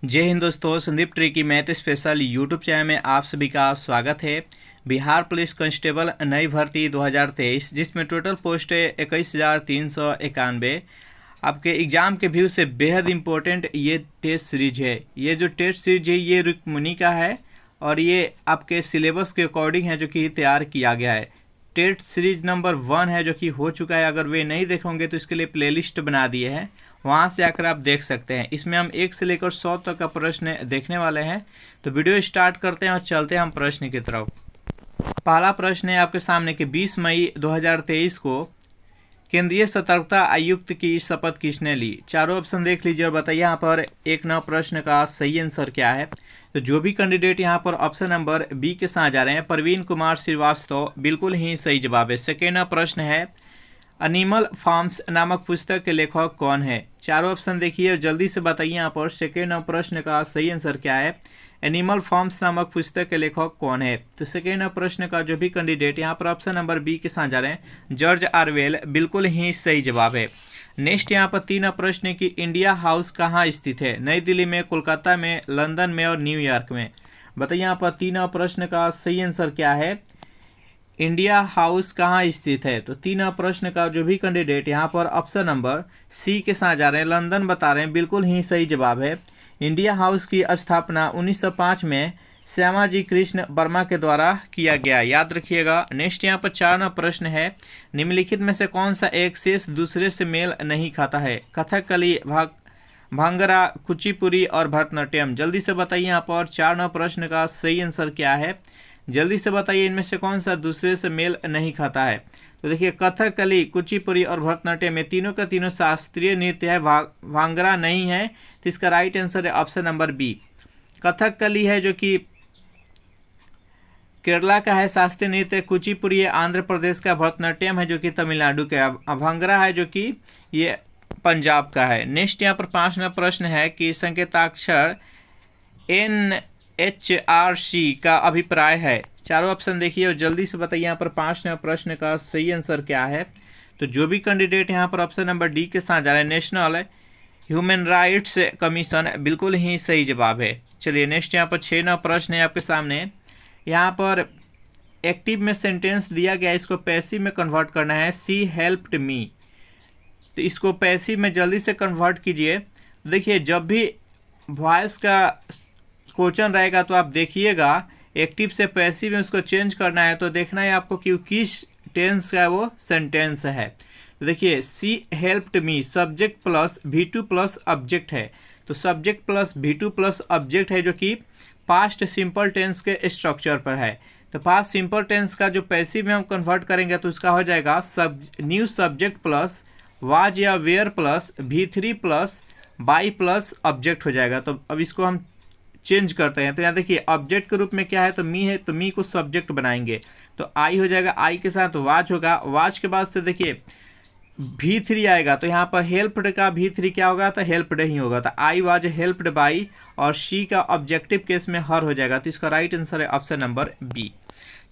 जय हिंद दोस्तों, Sandeep tricky math special YouTube channel में आप सभी का स्वागत है। बिहार पुलिस कांस्टेबल नई भर्ती 2023 जिसमें टोटल पोस्ट है 21,391। आपके एग्ज़ाम के व्यू से बेहद इम्पोर्टेंट ये टेस्ट सीरीज है। ये जो टेस्ट सीरीज है ये रुक्मिणी का है और ये आपके सिलेबस के अकॉर्डिंग है जो कि तैयार किया गया है। टेस्ट सीरीज नंबर 1 है जो कि हो चुका है। अगर वे नहीं देखोगे तो इसके लिए प्लेलिस्ट बना दिए हैं, वहाँ से आकर आप देख सकते हैं। इसमें हम 1 से लेकर 100 तक का प्रश्न देखने वाले हैं। तो वीडियो स्टार्ट करते हैं और चलते हैं हम प्रश्न की तरफ। पहला प्रश्न है आपके सामने कि 20 मई 2023 को केंद्रीय सतर्कता आयुक्त की शपथ किसने ली। चारों ऑप्शन देख लीजिए और बताइए यहाँ पर 1 प्रश्न का सही आंसर क्या है। तो जो भी कैंडिडेट यहाँ पर ऑप्शन नंबर बी के साथ जा रहे हैं, प्रवीण कुमार श्रीवास्तव, बिल्कुल ही सही जवाब है। सेकेंड प्रश्न है एनिमल फार्म्स नामक पुस्तक के लेखक कौन है। चारों ऑप्शन देखिए और जल्दी से बताइए यहाँ पर सेकेंड प्रश्न का सही आंसर क्या है। एनिमल फार्म्स नामक पुस्तक के लेखक कौन है। तो सेकेंड प्रश्न का जो भी कैंडिडेट यहाँ पर ऑप्शन नंबर बी के साथ जा रहे हैं, जॉर्ज ऑरवेल, बिल्कुल ही सही जवाब है। नेक्स्ट यहाँ पर 3 प्रश्न की इंडिया हाउस कहाँ स्थित है। नई दिल्ली में, कोलकाता में, लंदन में और न्यूयॉर्क में। बताइए यहाँ पर 3 प्रश्न का सही आंसर क्या है। इंडिया हाउस कहाँ स्थित है। तो 3 प्रश्न का जो भी कैंडिडेट यहाँ पर ऑप्शन नंबर सी के साथ जा रहे हैं, लंदन बता रहे हैं, बिल्कुल ही सही जवाब है। इंडिया हाउस की स्थापना 1905 में श्यामाजी कृष्ण वर्मा के द्वारा किया गया, याद रखिएगा। नेक्स्ट यहाँ पर 4 प्रश्न है, निम्नलिखित में से कौन सा एक शेष दूसरे से मेल नहीं खाता है। कथकली, भांगड़ा, कुचिपुड़ी और भरतनाट्यम। जल्दी से बताइए यहाँ पर 4 प्रश्न का सही आंसर क्या है। जल्दी से बताइए इनमें से कौन सा दूसरे से मेल नहीं खाता है। तो देखिए कथकली, कुचिपुड़ी और भरतनाट्यम में तीनों का तीनों शास्त्रीय नृत्य है, भांगड़ा नहीं है। तो इसका राइट आंसर है ऑप्शन नंबर बी। कथकली है जो कि केरला का है शास्त्रीय नृत्य, कुचिपुड़ी है आंध्र प्रदेश का, भरतनाट्यम है जो कि तमिलनाडु का, भांगड़ा है जो कि ये पंजाब का है। नेक्स्ट यहाँ पर 5वां प्रश्न है कि संकेताक्षर NHRC का अभिप्राय है। चारों ऑप्शन देखिए और जल्दी से बताइए यहाँ पर 5वां प्रश्न का सही आंसर क्या है। तो जो भी कैंडिडेट यहाँ पर ऑप्शन नंबर डी के साथ जा रहे हैं, नेशनल ह्यूमन राइट्स कमीशन, बिल्कुल ही सही जवाब है। चलिए नेक्स्ट यहाँ पर 6वां प्रश्न है आपके सामने। यहाँ पर एक्टिव में सेंटेंस दिया गया, इसको पैसिव में कन्वर्ट करना है। सी हेल्प्ड मी, तो इसको पैसिव में जल्दी से कन्वर्ट कीजिए। देखिए जब भी वॉइस का क्वेश्चन रहेगा तो आप देखिएगा एक्टिव से पैसिव में उसको चेंज करना है। तो देखना है आपको कि किस टेंस का वो सेंटेंस है। तो देखिए she helped me, subject plus V2 plus object है। तो subject plus V2 plus object है जो कि पास्ट सिंपल टेंस के स्ट्रक्चर पर है। तो पास्ट सिंपल टेंस का जो पैसिव में हम कन्वर्ट करेंगे तो उसका हो जाएगा न्यू सब्जेक्ट प्लस वाज या were plus V3 plus by plus object हो जाएगा। तो अब इसको हम चेंज करते हैं। तो यहाँ देखिए ऑब्जेक्ट के रूप में क्या है, तो मी है, तो मी को सब्जेक्ट बनाएंगे तो आई हो जाएगा, आई के साथ वाच होगा, वाच के बाद से देखिए V3 आएगा। तो यहाँ पर हेल्प्ड का V3 क्या होगा, तो हेल्प्ड ही होगा। तो आई वाज हेल्प्ड बाई और शी का ऑब्जेक्टिव केस में हर हो जाएगा। तो इसका राइट आंसर है ऑप्शन नंबर बी।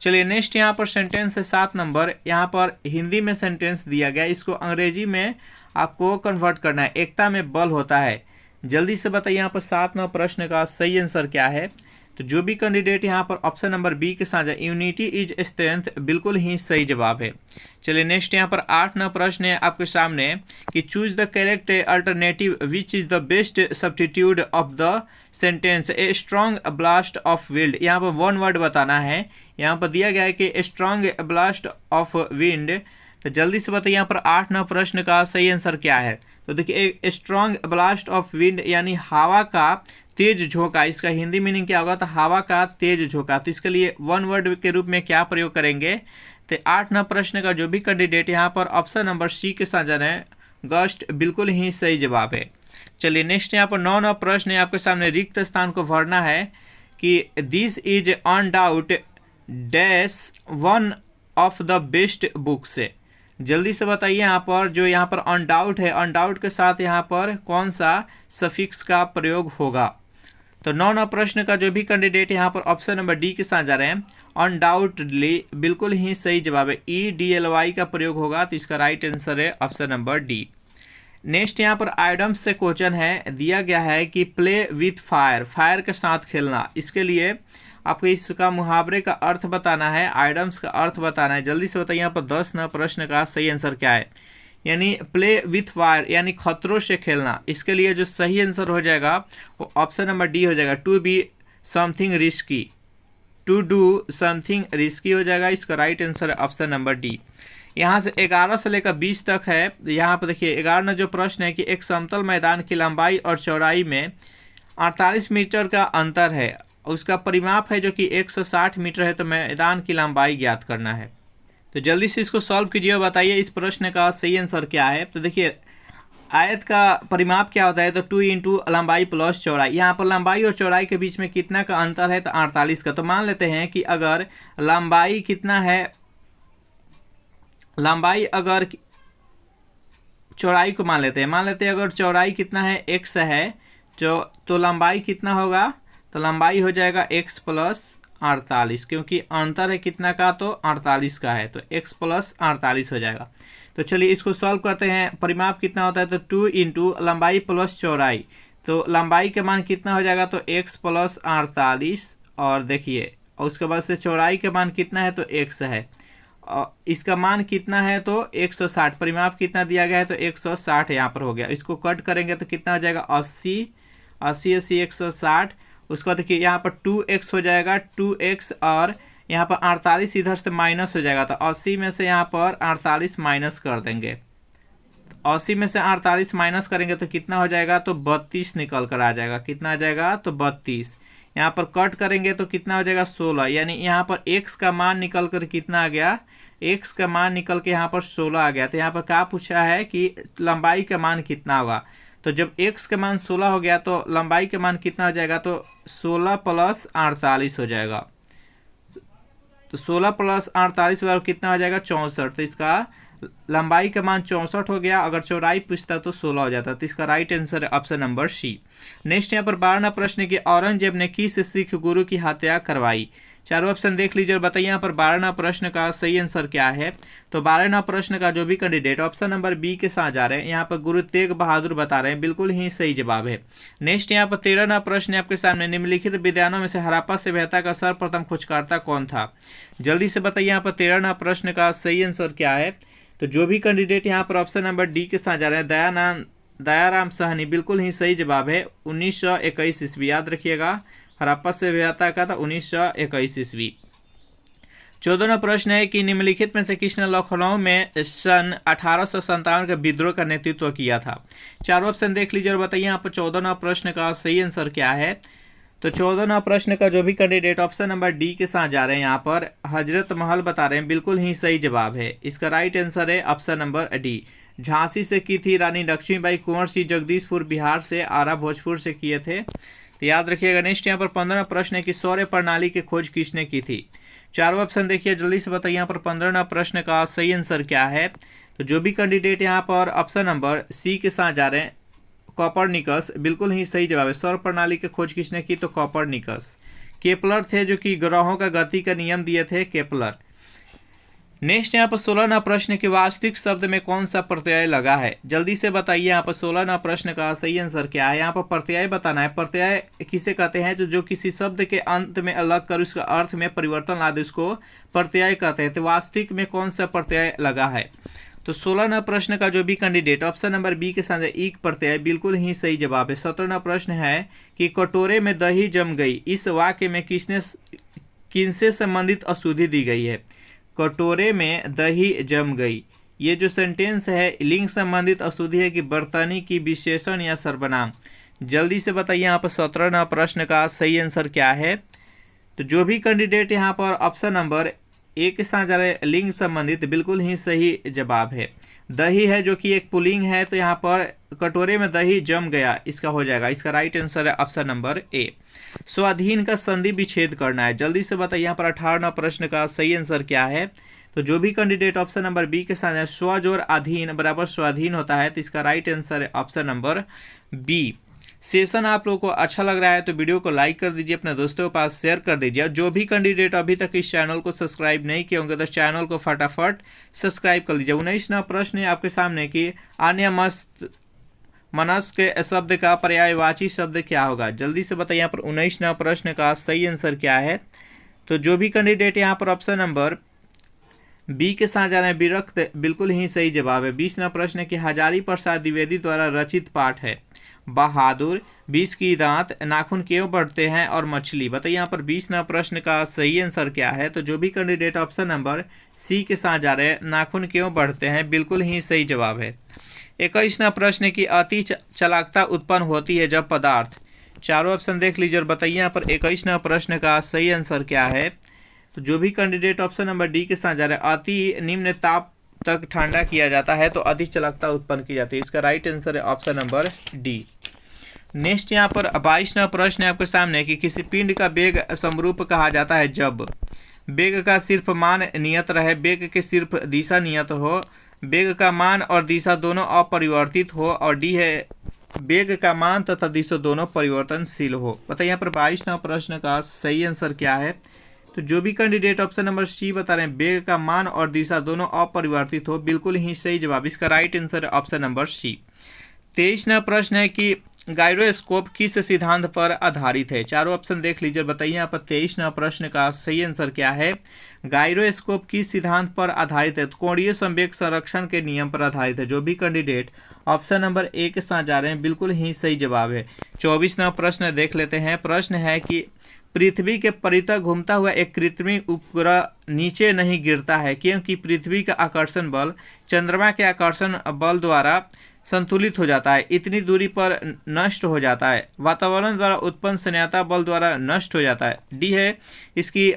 चलिए नेक्स्ट यहाँ पर सेंटेंस है 7 नंबर। यहाँ पर हिंदी में सेंटेंस दिया गया, इसको अंग्रेजी में आपको कन्वर्ट करना है। एकता में बल होता है। जल्दी से बताइए यहाँ पर 7वां प्रश्न का सही आंसर क्या है। तो जो भी कैंडिडेट यहाँ पर ऑप्शन नंबर बी के साथ है, यूनिटी इज स्ट्रेंथ, बिल्कुल ही सही जवाब है। चलिए नेक्स्ट यहाँ पर 8वां प्रश्न है आपके सामने कि choose the correct alternative which is the best substitute of the sentence a strong blast of wind. यहाँ पर 1 वर्ड बताना है। यहाँ पर दिया गया है कि स्ट्रॉन्ग ब्लास्ट ऑफ विंड। तो जल्दी से बताइए यहाँ पर 8वां प्रश्न का सही आंसर क्या है। तो देखिए स्ट्रॉन्ग ब्लास्ट ऑफ विंड यानी हवा का तेज झोंका, इसका हिंदी मीनिंग क्या होगा, तो हवा का तेज झोंका। तो इसके लिए 1 वर्ड के रूप में क्या प्रयोग करेंगे। तो 8वां प्रश्न का जो भी कैंडिडेट यहाँ पर ऑप्शन नंबर सी के साथ जा रहे हैं, गस्ट, बिल्कुल ही सही जवाब है। चलिए नेक्स्ट यहाँ पर 9वां प्रश्न है आपके सामने। रिक्त स्थान को भरना है कि this is on doubt dash one of the best book से। जल्दी से बताइए यहाँ पर जो यहाँ पर अनडाउट है, अनडाउट के साथ यहाँ पर कौन सा सफिक्स का प्रयोग होगा। तो 9वां प्रश्न का जो भी कैंडिडेट यहाँ पर ऑप्शन नंबर डी के साथ जा रहे हैं, अनडाउटली, बिल्कुल ही सही जवाब है। EDLY का प्रयोग होगा। तो इसका राइट आंसर है ऑप्शन नंबर डी। नेक्स्ट यहाँ पर आइटम्स से क्वेश्चन है, दिया गया है कि प्ले विथ फायर, फायर के साथ खेलना। इसके लिए आपको इसका मुहावरे का अर्थ बताना है, आइटम्स का अर्थ बताना है। जल्दी से बताइए यहाँ पर 10 न प्रश्न का सही आंसर क्या है। यानी प्ले विथ फायर यानी खतरों से खेलना। इसके लिए जो सही आंसर हो जाएगा वो ऑप्शन नंबर डी हो जाएगा, to be something risky, to do something risky हो जाएगा। इसका राइट आंसर है ऑप्शन नंबर डी। यहाँ से 11 से लेकर 20 तक है। यहाँ पर देखिए 11 जो प्रश्न है कि एक समतल मैदान की लंबाई और चौड़ाई में 48 मीटर का अंतर है, उसका परिमाप है जो कि 160 मीटर है, तो मैदान की लंबाई ज्ञात करना है। तो जल्दी से इसको सॉल्व कीजिए और बताइए इस प्रश्न का सही आंसर क्या है। तो देखिए आयत का परिमाप क्या होता है, तो 2 इंटू लंबाई प्लस चौड़ाई। यहाँ पर लंबाई और चौड़ाई के बीच में कितना का अंतर है, तो 48 का। तो मान लेते हैं कि अगर लंबाई कितना है, लंबाई अगर चौड़ाई को मान लेते हैं अगर चौड़ाई कितना है x है, तो लंबाई कितना होगा, तो लंबाई हो जाएगा x प्लस 48, क्योंकि अंतर है कितना का, तो 48 का है, तो x प्लस 48 हो जाएगा। तो चलिए इसको सॉल्व करते हैं। परिमाप कितना होता है, तो 2 इंटू लंबाई प्लस चौड़ाई, तो लंबाई का मान कितना हो जाएगा, तो x प्लस 48, और देखिए और उसके बाद से चौड़ाई का मान कितना है, तो x है, इसका मान कितना है, तो 160। परिमाप कितना दिया गया है, तो 160 यहाँ पर हो गया। इसको कट करेंगे तो कितना हो जाएगा, 80 80 80 160। उसके बाद देखिए यहाँ पर 2x हो जाएगा, 2x, और यहाँ पर 48 इधर से माइनस हो जाएगा, तो 80 में से यहाँ पर 48 माइनस कर देंगे। 80 में से 48 माइनस करेंगे तो कितना हो जाएगा, तो 32 निकल कर आ जाएगा। कितना आ जाएगा, तो 32। यहाँ पर कट करेंगे तो कितना हो जाएगा, 16। यानी यहाँ पर x का मान निकल कर कितना आ गया, x का मान निकल के यहाँ पर 16 आ गया। तो यहाँ पर क्या पूछा है कि लंबाई का मान कितना होगा, तो जब x का मान 16 हो गया तो लंबाई का मान कितना हो जाएगा, तो 16 प्लस 48 हो जाएगा। तो 16 प्लस 48 वाला कितना हो जाएगा, 64। तो इसका लंबाई का मान 64 हो गया। अगर चौड़ाई पूछता तो 16 हो जाता। तो इसका राइट आंसर है ऑप्शन नंबर सी। नेक्स्ट यहाँ पर 12वां प्रश्न कि औरंगजेब ने किस सिख गुरु की हत्या करवाई। चारों ऑप्शन देख लीजिए और बताइए यहाँ पर 12वां प्रश्न का सही आंसर क्या है। तो 12वां प्रश्न का जो भी कैंडिडेट ऑप्शन नंबर बी के साथ जा रहे हैं, यहाँ पर गुरु तेग बहादुर बता रहे हैं, बिल्कुल ही सही जवाब है। नेक्स्ट यहाँ पर 13वां प्रश्न आपके सामने, निम्नलिखित विद्वानों में से हड़प्पा सभ्यता का सर्वप्रथम खोजकर्ता कौन था। जल्दी से बताइए यहाँ पर 13वां प्रश्न का सही आंसर क्या है। तो जो भी कैंडिडेट यहाँ पर ऑप्शन नंबर डी के साथ जा रहे हैं, दयाराम साहनी, बिल्कुल ही सही जवाब है। 1921 ईस्वी, याद रखिएगा हड़प्पा सभ्यता का था 1921 ईस्वी। 14वां प्रश्न है कि निम्नलिखित में से किसने लखनऊ में सन 1857 के विद्रोह का नेतृत्व किया था। चारों ऑप्शन देख लीजिए और बताइए यहाँ पर 14वां प्रश्न का सही आंसर क्या है। तो 14वां प्रश्न का जो भी कैंडिडेट ऑप्शन नंबर डी के साथ जा रहे हैं, यहाँ पर हजरत महल बता रहे हैं, बिल्कुल ही सही जवाब है। इसका राइट आंसर है ऑप्शन नंबर डी। झांसी से की थी रानी लक्ष्मीबाई, कुंवर सिंह जगदीशपुर बिहार से, आरा भोजपुर से किए थे। तो याद रखिएगा। नेक्स्ट यहाँ पर 15वां प्रश्न है कि सौर प्रणाली की खोज किसने की थी। चारों ऑप्शन देखिए, जल्दी से बताइए यहाँ पर 15वां प्रश्न का सही आंसर क्या है। तो जो भी कैंडिडेट यहाँ पर ऑप्शन नंबर सी के साथ जा रहे हैं, कॉपरनिकस, बिल्कुल ही सही जवाब है। सौर प्रणाली की खोज किसने की, तो कॉपरनिकस। केपलर थे जो कि ग्रहों का गति का नियम दिए थे, केपलर। नेक्स्ट यहाँ पर 16वां प्रश्न के वास्तविक शब्द में कौन सा प्रत्यय लगा है। जल्दी से बताइए यहाँ पर 16वां प्रश्न का सही आंसर क्या है। यहाँ पर प्रत्यय बताना है। प्रत्यय किसे कहते हैं, जो किसी शब्द के अंत में अलग कर उसका अर्थ में परिवर्तन ला दे, उसको प्रत्यय कहते हैं। तो वास्तविक में कौन सा प्रत्यय लगा है। तो 16वां प्रश्न का जो भी कैंडिडेट ऑप्शन नंबर बी के साथ ईक प्रत्यय, बिल्कुल ही सही जवाब है। 17वां प्रश्न है कि कटोरे में दही जम गई, इस वाक्य में किनसे संबंधित अशुद्धि दी गई है। कटोरे में दही जम गई, ये जो सेंटेंस है लिंग संबंधित अशुद्धि है कि बर्तनी की विशेषण या सर्वनाम। जल्दी से बताइए यहाँ पर 17वां प्रश्न का सही आंसर क्या है। तो जो भी कैंडिडेट यहाँ पर ऑप्शन नंबर ए के साथ जा रहे लिंग संबंधित, बिल्कुल ही सही जवाब है। दही है जो कि एक पुल्लिंग है, तो यहाँ पर कटोरे में दही जम गया, इसका हो जाएगा। इसका राइट आंसर है ऑप्शन नंबर ए। स्वाधीन का संधि विच्छेद करना है। जल्दी से बताइए यहाँ पर 18वां प्रश्न का सही आंसर क्या है। तो जो भी कैंडिडेट ऑप्शन नंबर बी के साथ है, स्व जोड़ अधीन बराबर स्वाधीन होता है, तो इसका राइट आंसर है ऑप्शन नंबर बी। सेशन आप लोगों को अच्छा लग रहा है तो वीडियो को लाइक कर दीजिए, अपने दोस्तों के पास शेयर कर दीजिए। जो भी कैंडिडेट अभी तक इस चैनल को सब्सक्राइब नहीं किए होंगे तो चैनल को फटाफट सब्सक्राइब कर लीजिए। 19वां प्रश्न है आपके सामने कि अन्य मस्त मनस्क शब्द का पर्यायवाची शब्द क्या होगा? जल्दी से बताइए यहाँ पर 19वां प्रश्न का सही आंसर क्या है? तो जो भी कैंडिडेट यहाँ पर ऑप्शन नंबर बी के साथ जा रहे हैं विरक्त, बिल्कुल ही सही जवाब है। 20वां प्रश्न है कि हजारी प्रसाद द्विवेदी द्वारा रचित पाठ है बहादुर, 20 की दांत, नाखून क्यों बढ़ते हैं और मछली। बताइए यहाँ पर 20वां प्रश्न का सही आंसर क्या है? तो जो भी कैंडिडेट ऑप्शन नंबर सी के साथ जा रहे हैं नाखून क्यों बढ़ते हैं, बिल्कुल ही सही जवाब है। 21वां प्रश्न की अति चालाकता उत्पन्न होती है जब पदार्थ, चारों ऑप्शन देख लीजिए और बताइए यहाँ पर 21वां प्रश्न का सही आंसर क्या है? तो जो भी कैंडिडेट ऑप्शन नंबर डी के साथ जा रहे हैं अति निम्न ताप तक ठंडा किया जाता है तो अति चालकता उत्पन्न की जाती है। इसका राइट आंसर है ऑप्शन नंबर डी। नेक्स्ट यहाँ पर 22वां प्रश्न है आपके सामने कि किसी पिंड का वेग समरूप कहा जाता है जब वेग का सिर्फ मान नियत रहे, वेग के सिर्फ दिशा नियत हो, वेग का मान और दिशा दोनों अपरिवर्तित हो, और डी है वेग का मान तथा दिशा दोनों परिवर्तनशील हो। बताइए यहाँ पर 22वां प्रश्न का सही आंसर क्या है? तो जो भी कैंडिडेट ऑप्शन नंबर सी बता रहे हैं वेग का मान और दिशा दोनों अपरिवर्तित हो, बिल्कुल ही सही जवाब। इसका राइट आंसर है ऑप्शन नंबर सी। 23वां प्रश्न है कि गायरोस्कोप किस सिद्धांत पर आधारित है? चारों ऑप्शन देख लीजिए, बताइए यहाँ पर 23वां प्रश्न का सही आंसर क्या है? गायरोस्कोप किस सिद्धांत पर आधारित है? तो कोणीय संवेग संरक्षण के नियम पर आधारित है। जो भी कैंडिडेट ऑप्शन नंबर ए के साथ जा रहे हैं बिल्कुल ही सही जवाब है। 24वां प्रश्न देख लेते हैं। प्रश्न है कि पृथ्वी के परितः घूमता हुआ एक कृत्रिम उपग्रह नीचे नहीं गिरता है क्योंकि पृथ्वी का आकर्षण बल चंद्रमा के आकर्षण बल द्वारा संतुलित हो जाता है, इतनी दूरी पर नष्ट हो जाता है, वातावरण द्वारा उत्पन्न संयाता बल द्वारा नष्ट हो जाता है। डी है इसकी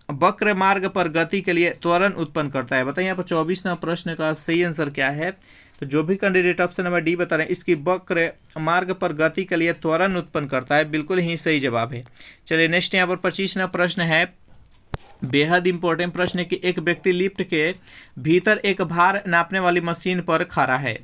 वक्र मार्ग पर गति के लिए त्वरण उत्पन्न करता है। बताइए यहाँ पर 24वां प्रश्न का सही आंसर क्या है? तो जो भी कैंडिडेट ऑप्शन नंबर डी बता रहे हैं इसकी वक्र मार्ग पर गति के लिए त्वरण उत्पन्न करता है, बिल्कुल ही सही जवाब है। चलिए नेक्स्ट यहाँ पर 25वां प्रश्न है, बेहद इंपॉर्टेंट प्रश्न है कि एक व्यक्ति लिफ्ट के भीतर एक भार नापने वाली मशीन पर खड़ा है।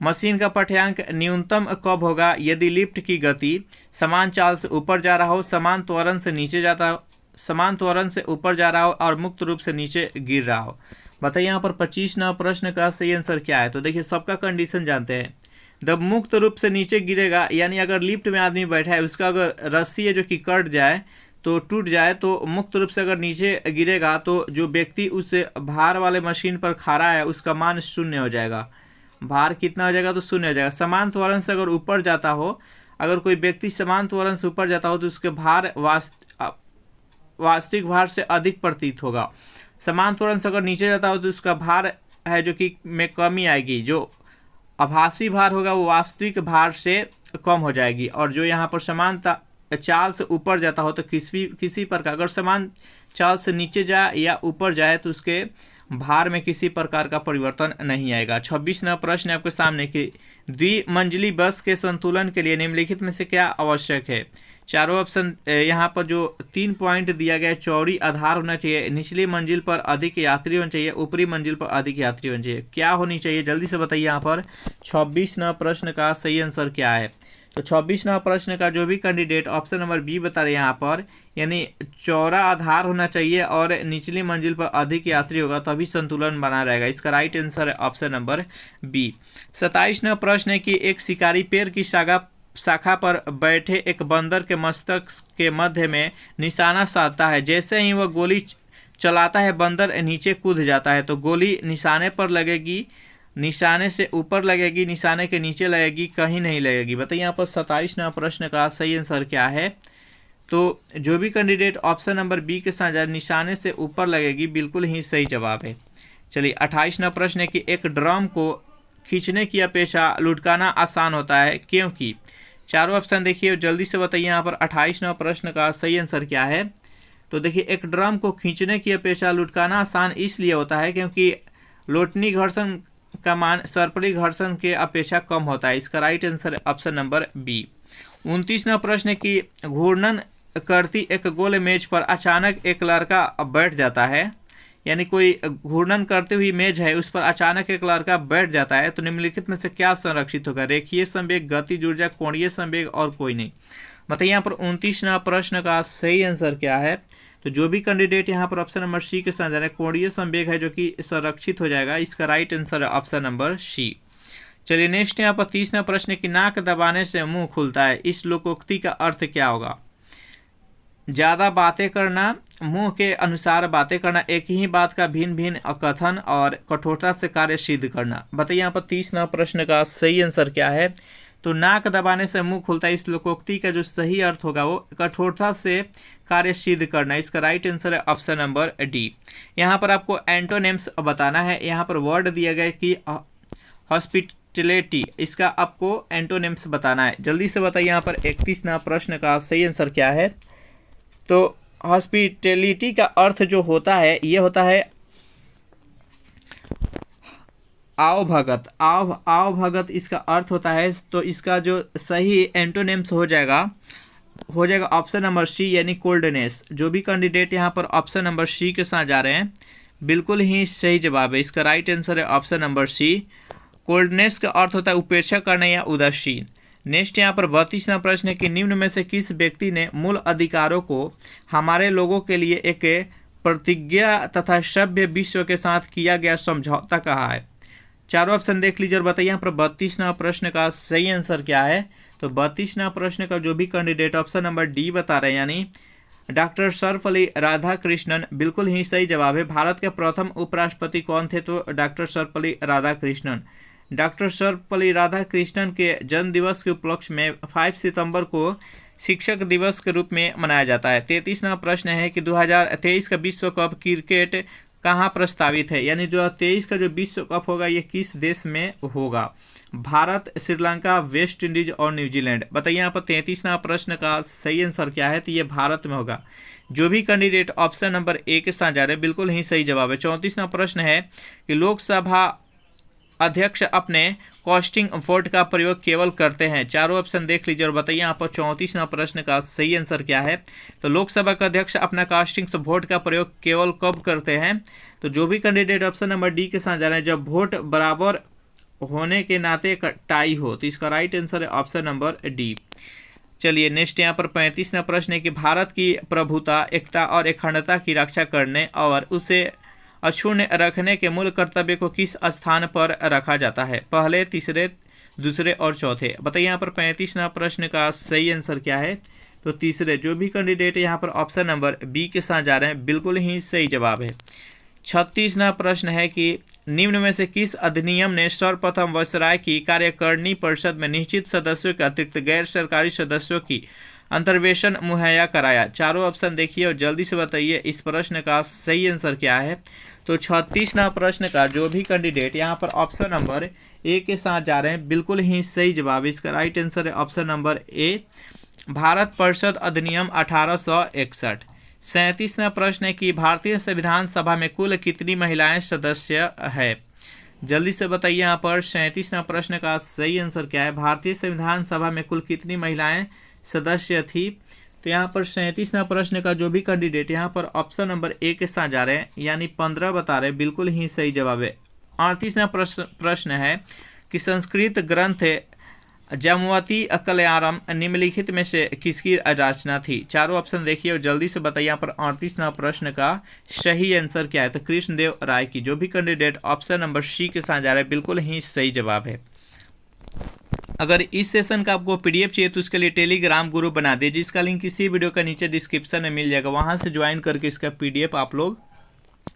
मशीन का पाठ्यांक न्यूनतम कब होगा यदि लिफ्ट की गति समान चाल से ऊपर जा रहा हो, समान त्वरण से नीचे जाता हो, समान त्वरण से ऊपर जा रहा हो और मुक्त रूप से नीचे गिर रहा हो। बताइए यहाँ पर 25वां प्रश्न का सही आंसर क्या है? तो देखिए सबका कंडीशन जानते हैं। जब मुक्त रूप से नीचे गिरेगा यानी अगर लिफ्ट में आदमी बैठा है उसका अगर रस्सी है जो कि कट जाए तो टूट जाए तो मुक्त रूप से अगर नीचे गिरेगा तो जो व्यक्ति उस भार वाले मशीन पर खड़ा है उसका मान शून्य हो जाएगा। भार कितना हो जाएगा? तो शून्य हो जाएगा। समान त्वरण से अगर ऊपर जाता हो, अगर कोई व्यक्ति समान त्वरण से ऊपर जाता हो तो उसके भार वास्तविक भार से अधिक प्रतीत होगा। समान त्वरण से अगर नीचे जाता हो तो उसका भार है जो कि में कमी आएगी, जो आभासी भार होगा वो वास्तविक भार से कम हो जाएगी। और जो यहाँ पर समान चाल से ऊपर जाता हो तो किसी प्रकार अगर समान चाल से नीचे जाए या ऊपर जाए तो उसके भार में किसी प्रकार का परिवर्तन नहीं आएगा। 26वां प्रश्न आपके सामने कि द्विमंजिली बस के संतुलन के लिए निम्नलिखित में से क्या आवश्यक है? चारों ऑप्शन यहाँ पर जो 3 पॉइंट दिया गया है, चौड़ी आधार होना चाहिए, निचली मंजिल पर अधिक यात्री होना चाहिए, ऊपरी मंजिल पर अधिक यात्री होना चाहिए। क्या होनी चाहिए जल्दी से बताइए यहाँ पर 26वां प्रश्न का सही आंसर क्या है? तो 26वां प्रश्न का जो भी कैंडिडेट ऑप्शन नंबर बी बता रहे हैं यहाँ पर, यानी चौड़ा आधार होना चाहिए और निचली मंजिल पर अधिक यात्री होगा तभी संतुलन बना रहेगा। इसका राइट आंसर है ऑप्शन नंबर बी। 27वां प्रश्न है कि एक शिकारी पेड़ की शाखा पर बैठे एक बंदर के मस्तक के मध्य में निशाना साधता है। जैसे ही वह गोली चलाता है बंदर नीचे कूद जाता है, तो गोली निशाने पर लगेगी, निशाने से ऊपर लगेगी, निशाने के नीचे लगेगी, कहीं नहीं लगेगी। बताइए यहाँ पर 27वां प्रश्न का सही आंसर क्या है? तो जो भी कैंडिडेट ऑप्शन नंबर बी के साथ जाए निशाने से ऊपर लगेगी, बिल्कुल ही सही जवाब है। चलिए 28वां प्रश्न है कि एक ड्रम को खींचने की अपेक्षा लुढ़काना आसान होता है क्योंकि। चारों ऑप्शन देखिए जल्दी से बताइए यहाँ पर 28वां प्रश्न का सही आंसर क्या है? तो देखिए एक ड्रम को खींचने की अपेक्षा लुढ़काना आसान इसलिए होता है क्योंकि लोटनी घर्षण का मान सर्पली घर्षण के अपेक्षा कम होता है। इसका right answer option number B. 29वां प्रश्न है कि घूर्णन करती एक गोल मेज पर अचानक एक लड़का बैठ जाता है, यानी कोई घूर्णन करती हुई मेज है उस पर अचानक एक लड़का बैठ जाता है, तो निम्नलिखित में से क्या संरक्षित होगा? रेखीय संवेग, गतिज ऊर्जा, कोणीय संवेग और कोई नहीं। बताइए यहाँ पर 29वां प्रश्न का सही आंसर क्या है? तो जो भी कैंडिडेट यहाँ पर ऑप्शन नंबर सी के साथ कोणीय संवेग है जो कि संरक्षित हो जाएगा। इसका राइट आंसर है ऑप्शन नंबर सी। चलिए नेक्स्ट यहाँ पर 30वां प्रश्न कि नाक दबाने से मुंह खुलता है, इस लोकोक्ति का अर्थ क्या होगा। ज़्यादा बातें करना, मुंह के अनुसार बातें करना, एक ही बात का भिन्न भिन्न कथन और कठोरता से कार्य सिद्ध करना। बताइए यहाँ पर 30वां प्रश्न का सही आंसर क्या है। तो नाक दबाने से मुंह खुलता है, इस लोकोक्ति का जो सही अर्थ होगा वो कठोरता से कार्य सिद्ध करना। इसका राइट आंसर है ऑप्शन नंबर डी। यहाँ पर आपको एंटोनिम्स बताना है। यहाँ पर वर्ड दिया गया कि हॉस्पिटलिटी, इसका आपको एंटोनिम्स बताना है। जल्दी से बताइए यहाँ पर 31वां प्रश्न का सही आंसर क्या है। तो हॉस्पिटलिटी का अर्थ जो होता है ये होता है आओ भगत। आओ भगत इसका अर्थ होता है। तो इसका जो सही एंटोनिम्स हो जाएगा ऑप्शन नंबर सी, यानी कोल्डनेस। जो भी कैंडिडेट यहाँ पर ऑप्शन नंबर सी के साथ जा रहे हैं बिल्कुल ही सही जवाब है। इसका राइट आंसर है ऑप्शन नंबर सी। कोल्डनेस का अर्थ होता है उपेक्षा करना या उदासीन। नेक्स्ट यहाँ पर 32वां प्रश्न है कि निम्न में से किस व्यक्ति ने मूल अधिकारों को हमारे लोगों के लिए एक प्रतिज्ञा तथा सभ्य विश्व के साथ किया गया समझौता कहा है। चारों ऑप्शन देख लीजिए और बताइए यहाँ पर 32वां प्रश्न का सही आंसर क्या है। तो 32वां प्रश्न का जो भी कैंडिडेट ऑप्शन नंबर डी बता रहे हैं यानी डॉक्टर सर्वपल्ली राधाकृष्णन, बिल्कुल ही सही जवाब है। भारत के प्रथम उपराष्ट्रपति कौन थे। तो डॉक्टर सर्वपल्ली राधाकृष्णन। डॉक्टर सर्वपल्ली राधाकृष्णन के जन्म दिवस के उपलक्ष्य में 5 सितंबर को शिक्षक दिवस के रूप में मनाया जाता है। 33वां प्रश्न है कि 2023 का विश्व कप क्रिकेट कहाँ प्रस्तावित है, यानी जो 23 का जो विश्व कप होगा ये किस देश में होगा। भारत, श्रीलंका, वेस्ट इंडीज और न्यूजीलैंड। बताइए यहाँ पर 33वां प्रश्न का सही आंसर क्या है। तो ये भारत में होगा। जो भी कैंडिडेट ऑप्शन नंबर ए के साथ जा रहे हैं बिल्कुल ही सही जवाब है। 34वां प्रश्न है कि लोकसभा अध्यक्ष अपने कास्टिंग वोट का प्रयोग केवल करते हैं। चारों ऑप्शन देख लीजिए और बताइए यहाँ पर 34वां प्रश्न का सही आंसर क्या है। तो लोकसभा का अध्यक्ष अपना कास्टिंग वोट का प्रयोग केवल कब करते हैं। तो जो भी कैंडिडेट ऑप्शन नंबर डी के साथ जा रहे हैं जब वोट बराबर होने के नाते टाई हो। तो इसका राइट आंसर है ऑप्शन नंबर डी। चलिए नेक्स्ट यहाँ पर 35वां प्रश्न है कि भारत की प्रभुता, एकता और अखंडता की रक्षा करने और उसे अक्षुण्ण रखने के मूल कर्तव्य को किस स्थान पर रखा जाता है। पहले, तीसरे, दूसरे और चौथे। बताइए यहाँ पर 35वां प्रश्न का सही आंसर क्या है। तो तीसरे। जो भी कैंडिडेट यहाँ पर ऑप्शन नंबर बी के साथ जा रहे हैं बिल्कुल ही सही जवाब है। 36वां प्रश्न है कि निम्न में से किस अधिनियम ने सर्वप्रथम वायसराय की कार्यकारिणी परिषद में निश्चित सदस्यों के अतिरिक्त गैर सरकारी सदस्यों की अंतर्वेशन मुहैया कराया। चारों ऑप्शन देखिए और जल्दी से बताइए इस प्रश्न का सही आंसर क्या है। तो 36वां प्रश्न का जो भी कैंडिडेट यहाँ पर ऑप्शन नंबर ए के साथ जा रहे हैं बिल्कुल ही सही जवाब। इसका राइट आंसर है ऑप्शन नंबर ए, भारत परिषद अधिनियम 1861। 37वां प्रश्न है कि भारतीय संविधान सभा में कुल कितनी महिलाएं सदस्य है। जल्दी से बताइए यहाँ पर 37वां प्रश्न का सही आंसर क्या है। भारतीय संविधान सभा में कुल कितनी महिलाएं सदस्य थी। तो यहाँ पर 37वां प्रश्न का जो भी कैंडिडेट यहाँ पर ऑप्शन नंबर ए के साथ जा रहे हैं यानी 15 बता रहे हैं बिल्कुल ही सही जवाब है। 38वां प्रश्न है कि संस्कृत ग्रंथ जामवती कल्याणम निम्नलिखित में से किसकी रचना थी। चारों ऑप्शन देखिए और जल्दी से बताइए यहाँ पर 38वां प्रश्न का सही आंसर क्या है। तो कृष्णदेव राय की। जो भी कैंडिडेट ऑप्शन नंबर सी के साथ जा रहे हैं बिल्कुल ही सही जवाब है। अगर इस सेशन का आपको पीडीएफ चाहिए तो उसके लिए टेलीग्राम ग्रुप बना दीजिए, जिसका लिंक इसी वीडियो का नीचे डिस्क्रिप्शन में मिल जाएगा। वहां से ज्वाइन करके इसका पीडीएफ आप लोग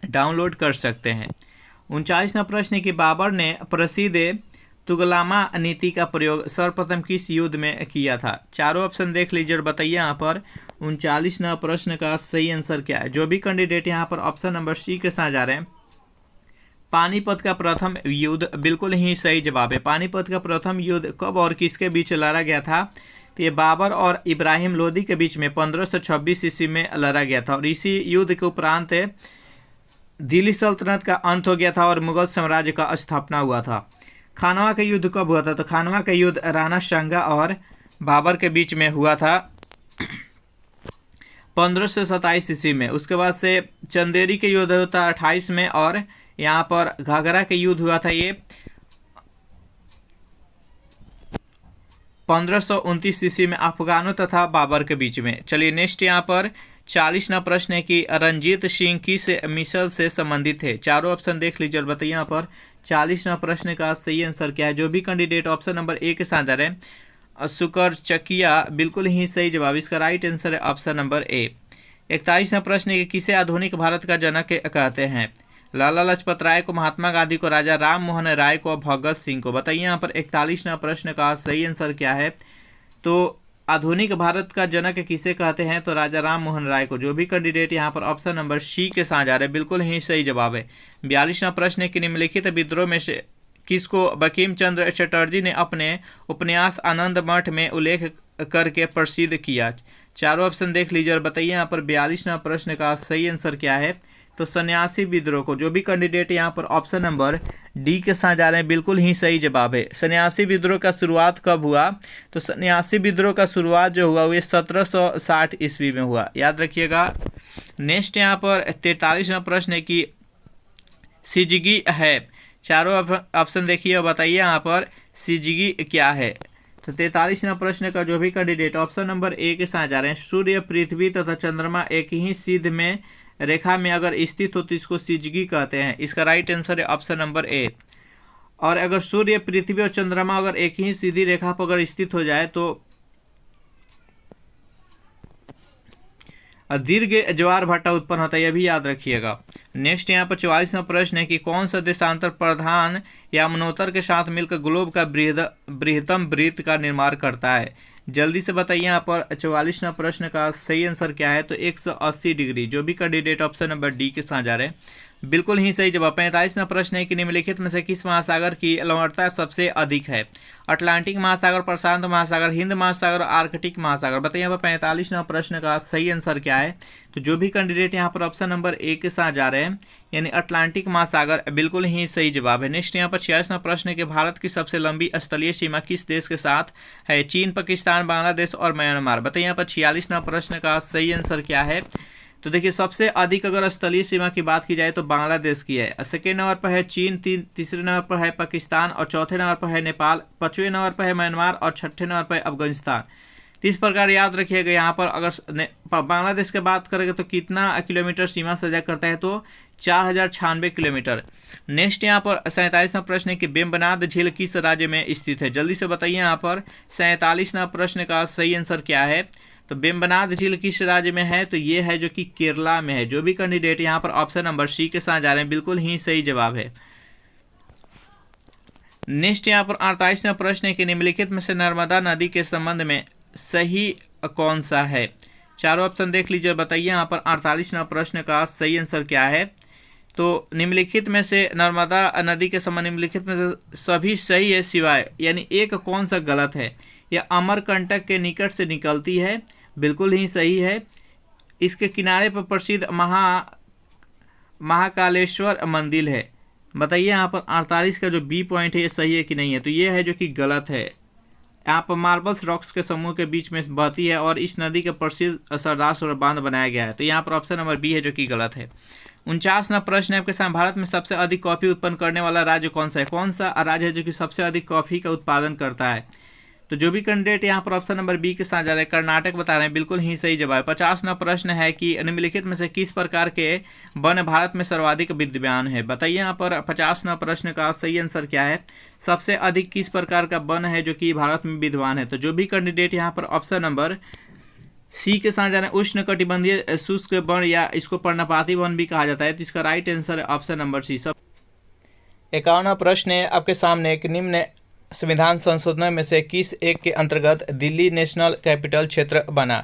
डाउनलोड कर सकते हैं। 39वां प्रश्न है कि बाबर ने प्रसिद्ध तुगलमा नीति का प्रयोग सर्वप्रथम किस युद्ध में किया था। चारों ऑप्शन देख लीजिए और बताइए यहाँ पर 39वां प्रश्न का सही आंसर क्या है। जो भी कैंडिडेट यहाँ पर ऑप्शन नंबर सी के साथ जा रहे हैं पानीपत का प्रथम युद्ध, बिल्कुल ही सही जवाब है। पानीपत का प्रथम युद्ध कब और किसके बीच लड़ा गया था। तो ये बाबर और इब्राहिम लोदी के बीच में 1526 ईस्वी में लड़ा गया था और इसी युद्ध के उपरांत दिल्ली सल्तनत का अंत हो गया था और मुगल साम्राज्य का स्थापना हुआ था। खानवा का युद्ध कब हुआ था। तो खानवा का युद्ध राणा सांगा और बाबर के बीच में हुआ था 1527 ईस्वी में। उसके बाद से चंदेरी के युद्ध होता 28 में और यहाँ पर घाघरा के युद्ध हुआ था ये 1529 ईस्वी में अफगानों तथा बाबर के बीच में। चलिए नेक्स्ट यहाँ पर 40वां प्रश्न है कि रंजीत सिंह किस मिसल से संबंधित है। चारों ऑप्शन देख लीजिए और बताइए यहाँ पर 40वां प्रश्न का सही आंसर क्या है। जो भी कैंडिडेट ऑप्शन नंबर ए के साथ जा रहे हैं शुकरचकिया, बिल्कुल ही सही जवाब। इसका राइट आंसर है ऑप्शन नंबर ए। 41वां प्रश्न है कि किसे आधुनिक भारत का जनक कहते हैं। लाला लाजपत राय को, महात्मा गांधी को, राजा राम मोहन राय को, भगत सिंह को। बताइए यहाँ पर 41वां प्रश्न का सही आंसर क्या है। तो आधुनिक भारत का जनक किसे कहते हैं, तो राजा राम मोहन राय को। जो भी कैंडिडेट यहाँ पर ऑप्शन नंबर सी के साथ जा रहे हैं बिल्कुल ही सही जवाब है। 42वां प्रश्न है कि निम्नलिखित विद्रोह में से किसको बंकिम चंद्र चटर्जी ने अपने उपन्यास आनंद मठ में उल्लेख करके प्रसिद्ध किया। चारों ऑप्शन देख लीजिए और बताइए यहाँ पर 42वां प्रश्न का सही आंसर क्या है। तो सन्यासी विद्रोह को। जो भी कैंडिडेट यहाँ पर ऑप्शन नंबर डी के साथ जा रहे हैं बिल्कुल ही सही जवाब है। सन्यासी विद्रोह का शुरुआत कब हुआ, तो सन्यासी विद्रोह का शुरुआत जो हुआ वो 1760 ईस्वी में हुआ, याद रखिएगा। नेक्स्ट यहाँ पर 43वां प्रश्न है कि सिजगी है। चारों ऑप्शन देखिए और बताइए यहाँ पर सिजगी क्या है। तो 43वां प्रश्न का जो भी कैंडिडेट ऑप्शन नंबर ए के साथ जा रहे हैं, सूर्य, पृथ्वी तथा चंद्रमा एक ही सीध में रेखा में अगर स्थित हो तो इसको सिजगी कहते हैं। इसका राइट आंसर है ऑप्शन नंबर ए। और अगर सूर्य, पृथ्वी और चंद्रमा अगर एक ही सीधी रेखा पर अगर स्थित हो जाए तो दीर्घ ज्वार भाटा उत्पन्न होता है, यह भी याद रखिएगा। नेक्स्ट यहाँ पर 44वां प्रश्न है कि कौन सा देशांतर प्रधान या मनोत्तर के साथ मिलकर ग्लोब का बृहत्तम वृत्त का निर्माण करता है। जल्दी से बताइए यहाँ पर 44वां प्रश्न का सही आंसर क्या है। तो 180 डिग्री। जो भी कैंडिडेट ऑप्शन नंबर डी के साथ जा रहे हैं बिल्कुल ही सही जवाब। 45वां प्रश्न है कि निम्नलिखित में से किस महासागर की लवणता सबसे अधिक है। अटलांटिक महासागर, प्रशांत महासागर, हिंद महासागर, आर्कटिक महासागर। बताइए यहाँ पर 45वां प्रश्न का सही आंसर क्या है। तो जो भी कैंडिडेट यहाँ पर ऑप्शन नंबर ए के साथ जा रहे हैं यानी अटलांटिक महासागर, बिल्कुल ही सही जवाब है। नेक्स्ट यहाँ पर 46वां प्रश्न है कि भारत की सबसे लंबी स्थलीय सीमा किस देश के साथ है। चीन, पाकिस्तान, बांग्लादेश और म्यांमार। बताइए यहाँ पर 46वां प्रश्न का सही आंसर क्या है। तो देखिए सबसे अधिक अगर स्थलीय सीमा की बात की जाए तो बांग्लादेश की है। सेकेंड नंबर पर है चीन, तीसरे नंबर पर है पाकिस्तान और चौथे नंबर पर है नेपाल, पांचवें नंबर पर है म्यांमार और छठे नंबर पर है अफगानिस्तान। तो इस प्रकार याद रखिएगा यहाँ पर अगर बांग्लादेश की बात करेंगे तो कितना किलोमीटर सीमा साझा करता है, तो 4096 किलोमीटर। नेक्स्ट यहाँ पर 47वां प्रश्न है कि वेम्बनाड झील किस राज्य में स्थित है। जल्दी से बताइए यहाँ पर 47वां प्रश्न का सही आंसर क्या है। तो वेम्बनाड झील किस राज्य में है, तो ये है जो कि केरला में है। जो भी कैंडिडेट यहाँ पर ऑप्शन नंबर सी के साथ जा रहे हैं बिल्कुल ही सही जवाब है। नेक्स्ट यहाँ पर 48वां प्रश्न है कि निम्नलिखित में से नर्मदा नदी के संबंध में सही कौन सा है। चारों ऑप्शन देख लीजिए, बताइए यहाँ पर 48वां प्रश्न का सही आंसर क्या है। तो निम्नलिखित में से नर्मदा नदी के संबंध निम्नलिखित में से सभी सही है सिवाय यानी एक कौन सा गलत है। यह अमरकंटक के निकट से निकलती है, बिल्कुल ही सही है। इसके किनारे पर प्रसिद्ध महाकालेश्वर मंदिर है। बताइए यहाँ पर 48 का जो बी पॉइंट है ये सही है कि नहीं है। तो ये है जो कि गलत है। यहाँ पर मार्बल्स रॉक्स के समूह के बीच में बहती है और इस नदी के प्रसिद्ध सरदार सरोवर बांध बनाया गया है। तो यहाँ पर ऑप्शन नंबर बी है जो कि गलत है। 49वां प्रश्न है आपके सामने, भारत में सबसे अधिक कॉफी उत्पन्न करने वाला राज्य कौन सा है। कौन सा राज्य है जो कि सबसे अधिक कॉफी का उत्पादन करता है। तो जो भी कैंडिडेट यहाँ पर ऑप्शन नंबर बी के साथ जा रहे हैं कर्नाटक बता रहे हैं, बिल्कुल ही सही जवाब। 50वां प्रश्न है कि निम्नलिखित में से किस प्रकार के वन भारत में सर्वाधिक विद्यमान है। बताइए यहाँ पर 50वां प्रश्न का सही आंसर क्या है। सबसे अधिक किस प्रकार का वन है जो कि भारत में विद्यमान है। तो जो भी कैंडिडेट यहाँ पर ऑप्शन नंबर सी के साथ जा रहे हैं उष्ण कटिबंधीय शुष्क वन या इसको पर्णपाती वन भी कहा जाता है। तो इसका राइट आंसर है ऑप्शन नंबर सी। 51वां प्रश्न है आपके सामने एक निम्न संविधान संशोधन में से किस एक के अंतर्गत दिल्ली नेशनल कैपिटल क्षेत्र बना।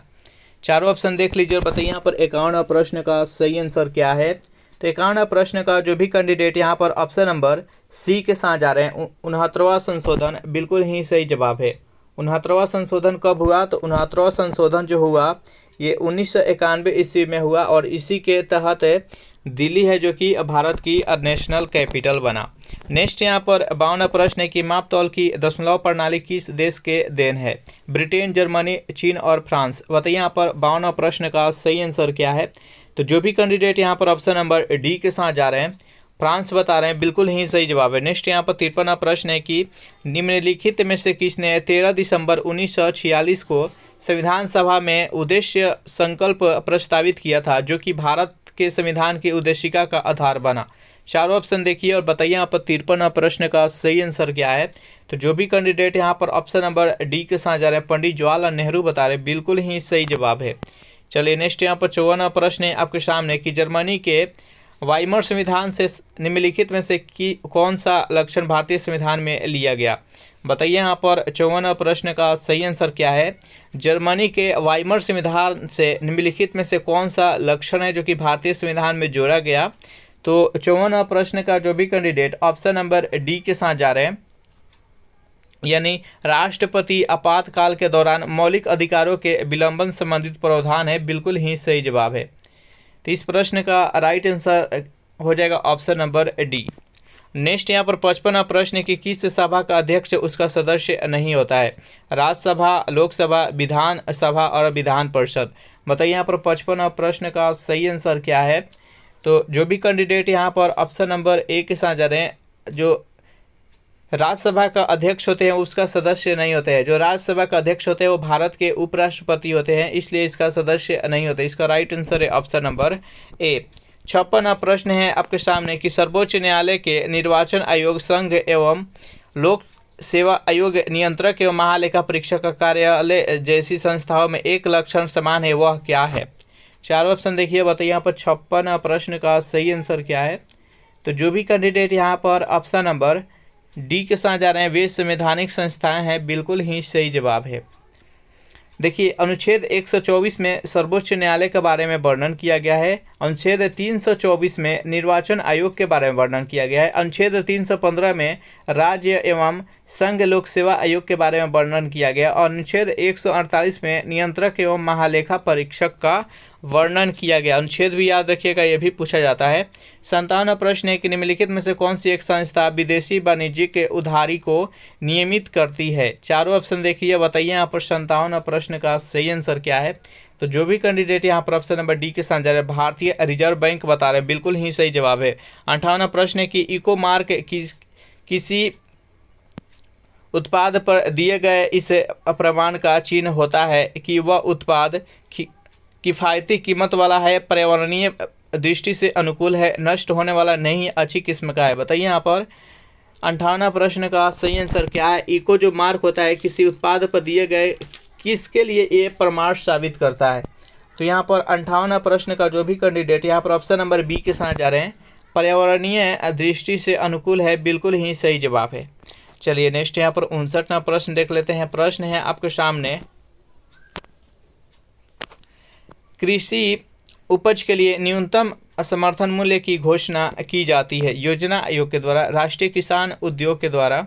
चारों ऑप्शन देख लीजिए और बताइए यहाँ पर 51वां प्रश्न का सही आंसर क्या है। तो 51वां प्रश्न का जो भी कैंडिडेट यहाँ पर ऑप्शन नंबर सी के साथ जा रहे हैं 69वां संशोधन, बिल्कुल ही सही जवाब है। 69वां संशोधन कब हुआ, तो 69वां संशोधन जो हुआ ये 1991 ईस्वी में हुआ और इसी के तहत दिल्ली है जो कि भारत की नेशनल कैपिटल बना। नेक्स्ट यहाँ पर 52वां प्रश्न है कि माप तौल की दशमलव प्रणाली किस देश के देन है। ब्रिटेन, जर्मनी, चीन और फ्रांस। बताइए यहाँ पर 52वां प्रश्न का सही आंसर क्या है। तो जो भी कैंडिडेट यहाँ पर ऑप्शन नंबर डी के साथ जा रहे हैं फ्रांस बता रहे हैं, बिल्कुल ही सही जवाब है। नेक्स्ट यहाँ पर 53वां प्रश्न है कि निम्नलिखित में से किसने 13 दिसंबर 1946 को संविधान सभा में उद्देश्य संकल्प प्रस्तावित किया था जो कि भारत के संविधान की उद्देशिका का आधार बना? चारों ऑप्शन देखिए और बताइए यहाँ पर 53 प्रश्न का सही आंसर क्या है। तो जो भी कैंडिडेट यहाँ पर ऑप्शन नंबर डी के साथ जा रहे हैं पंडित जवाहरलाल नेहरू बता रहे हैं, बिल्कुल ही सही जवाब है। चलिए नेक्स्ट यहाँ पर 54वां प्रश्न है आपके सामने कि जर्मनी के वाइमर संविधान से निम्नलिखित में से कौन सा लक्षण भारतीय संविधान में लिया गया? बताइए यहाँ पर 54वां प्रश्न का सही आंसर क्या है। जर्मनी के वाइमर संविधान से निम्नलिखित में से कौन सा लक्षण है जो कि भारतीय संविधान में जोड़ा गया? तो 54वां प्रश्न का जो भी कैंडिडेट ऑप्शन नंबर डी के साथ जा रहे हैं, यानी राष्ट्रपति आपातकाल के दौरान मौलिक अधिकारों के विलंबन संबंधित प्रावधान है, बिल्कुल ही सही जवाब है। तो इस प्रश्न का राइट आंसर हो जाएगा ऑप्शन नंबर डी। नेक्स्ट यहाँ पर 55वां प्रश्न कि किस सभा का अध्यक्ष उसका सदस्य नहीं होता है? राज्यसभा, लोकसभा, विधान सभा और विधान परिषद। बताइए यहाँ पर 55वां प्रश्न का सही आंसर क्या है। तो जो भी कैंडिडेट यहाँ पर ऑप्शन नंबर ए के साथ जा रहे हैं, जो राज्यसभा का अध्यक्ष होते हैं उसका सदस्य नहीं होते हैं। जो राज्यसभा का अध्यक्ष होते हैं वो भारत के उपराष्ट्रपति होते हैं, इसलिए इसका सदस्य नहीं होते। इसका राइट आंसर है ऑप्शन नंबर ए। 56वां प्रश्न है आपके सामने कि सर्वोच्च न्यायालय के निर्वाचन आयोग, संघ एवं लोक सेवा आयोग, नियंत्रक एवं महालेखा परीक्षक का कार्यालय जैसी संस्थाओं में एक लक्षण समान है, वह क्या है? चारों ऑप्शन देखिए, बताइए यहाँ पर 56वां प्रश्न का सही आंसर क्या है। तो जो भी कैंडिडेट यहाँ पर ऑप्शन नंबर डी के साथ जा रहे हैं वे संवैधानिक संस्थाएं हैं, बिल्कुल ही सही जवाब है। देखिए अनुच्छेद 124 में सर्वोच्च न्यायालय के बारे में वर्णन किया गया है। अनुच्छेद 324 में निर्वाचन आयोग के बारे में वर्णन किया गया है। अनुच्छेद 315 में राज्य एवं संघ लोक सेवा आयोग के बारे में वर्णन किया गया और अनुच्छेद 148 में नियंत्रक एवं महालेखा परीक्षक का वर्णन किया गया। अनुच्छेद भी याद रखिएगा, यह भी पूछा जाता है। 57वां प्रश्न है कि निम्नलिखित में से कौन सी एक संस्था विदेशी वाणिज्य के उधारी को नियमित करती है? चारों ऑप्शन देखिए, बताइए यहाँ पर 57वां प्रश्न का सही आंसर क्या है। तो जो भी कैंडिडेट यहाँ पर ऑप्शन नंबर डी के साथ जा रहे हैं भारतीय रिजर्व बैंक बता रहे हैं, बिल्कुल ही सही जवाब है। 58वां प्रश्न है कि इको मार्क किसी उत्पाद पर दिए गए इस प्रमाण का चिन्ह होता है कि वह उत्पाद किफ़ायती कीमत वाला है, पर्यावरणीय दृष्टि से अनुकूल है, नष्ट होने वाला नहीं, अच्छी किस्म का है। बताइए यहाँ पर 58वां प्रश्न का सही आंसर क्या है। इको जो मार्क होता है किसी उत्पाद पर दिए गए किसके लिए ये प्रमाण साबित करता है? तो यहाँ पर 58वां प्रश्न का जो भी कैंडिडेट यहाँ पर ऑप्शन नंबर बी के साथ जा रहे हैं पर्यावरणीय दृष्टि से अनुकूल है, बिल्कुल ही सही जवाब है। चलिए नेक्स्ट यहाँ पर 59वां प्रश्न देख लेते हैं। प्रश्न है आपके सामने, कृषि उपज के लिए न्यूनतम समर्थन मूल्य की घोषणा की जाती है योजना आयोग के द्वारा, राष्ट्रीय किसान उद्योग के द्वारा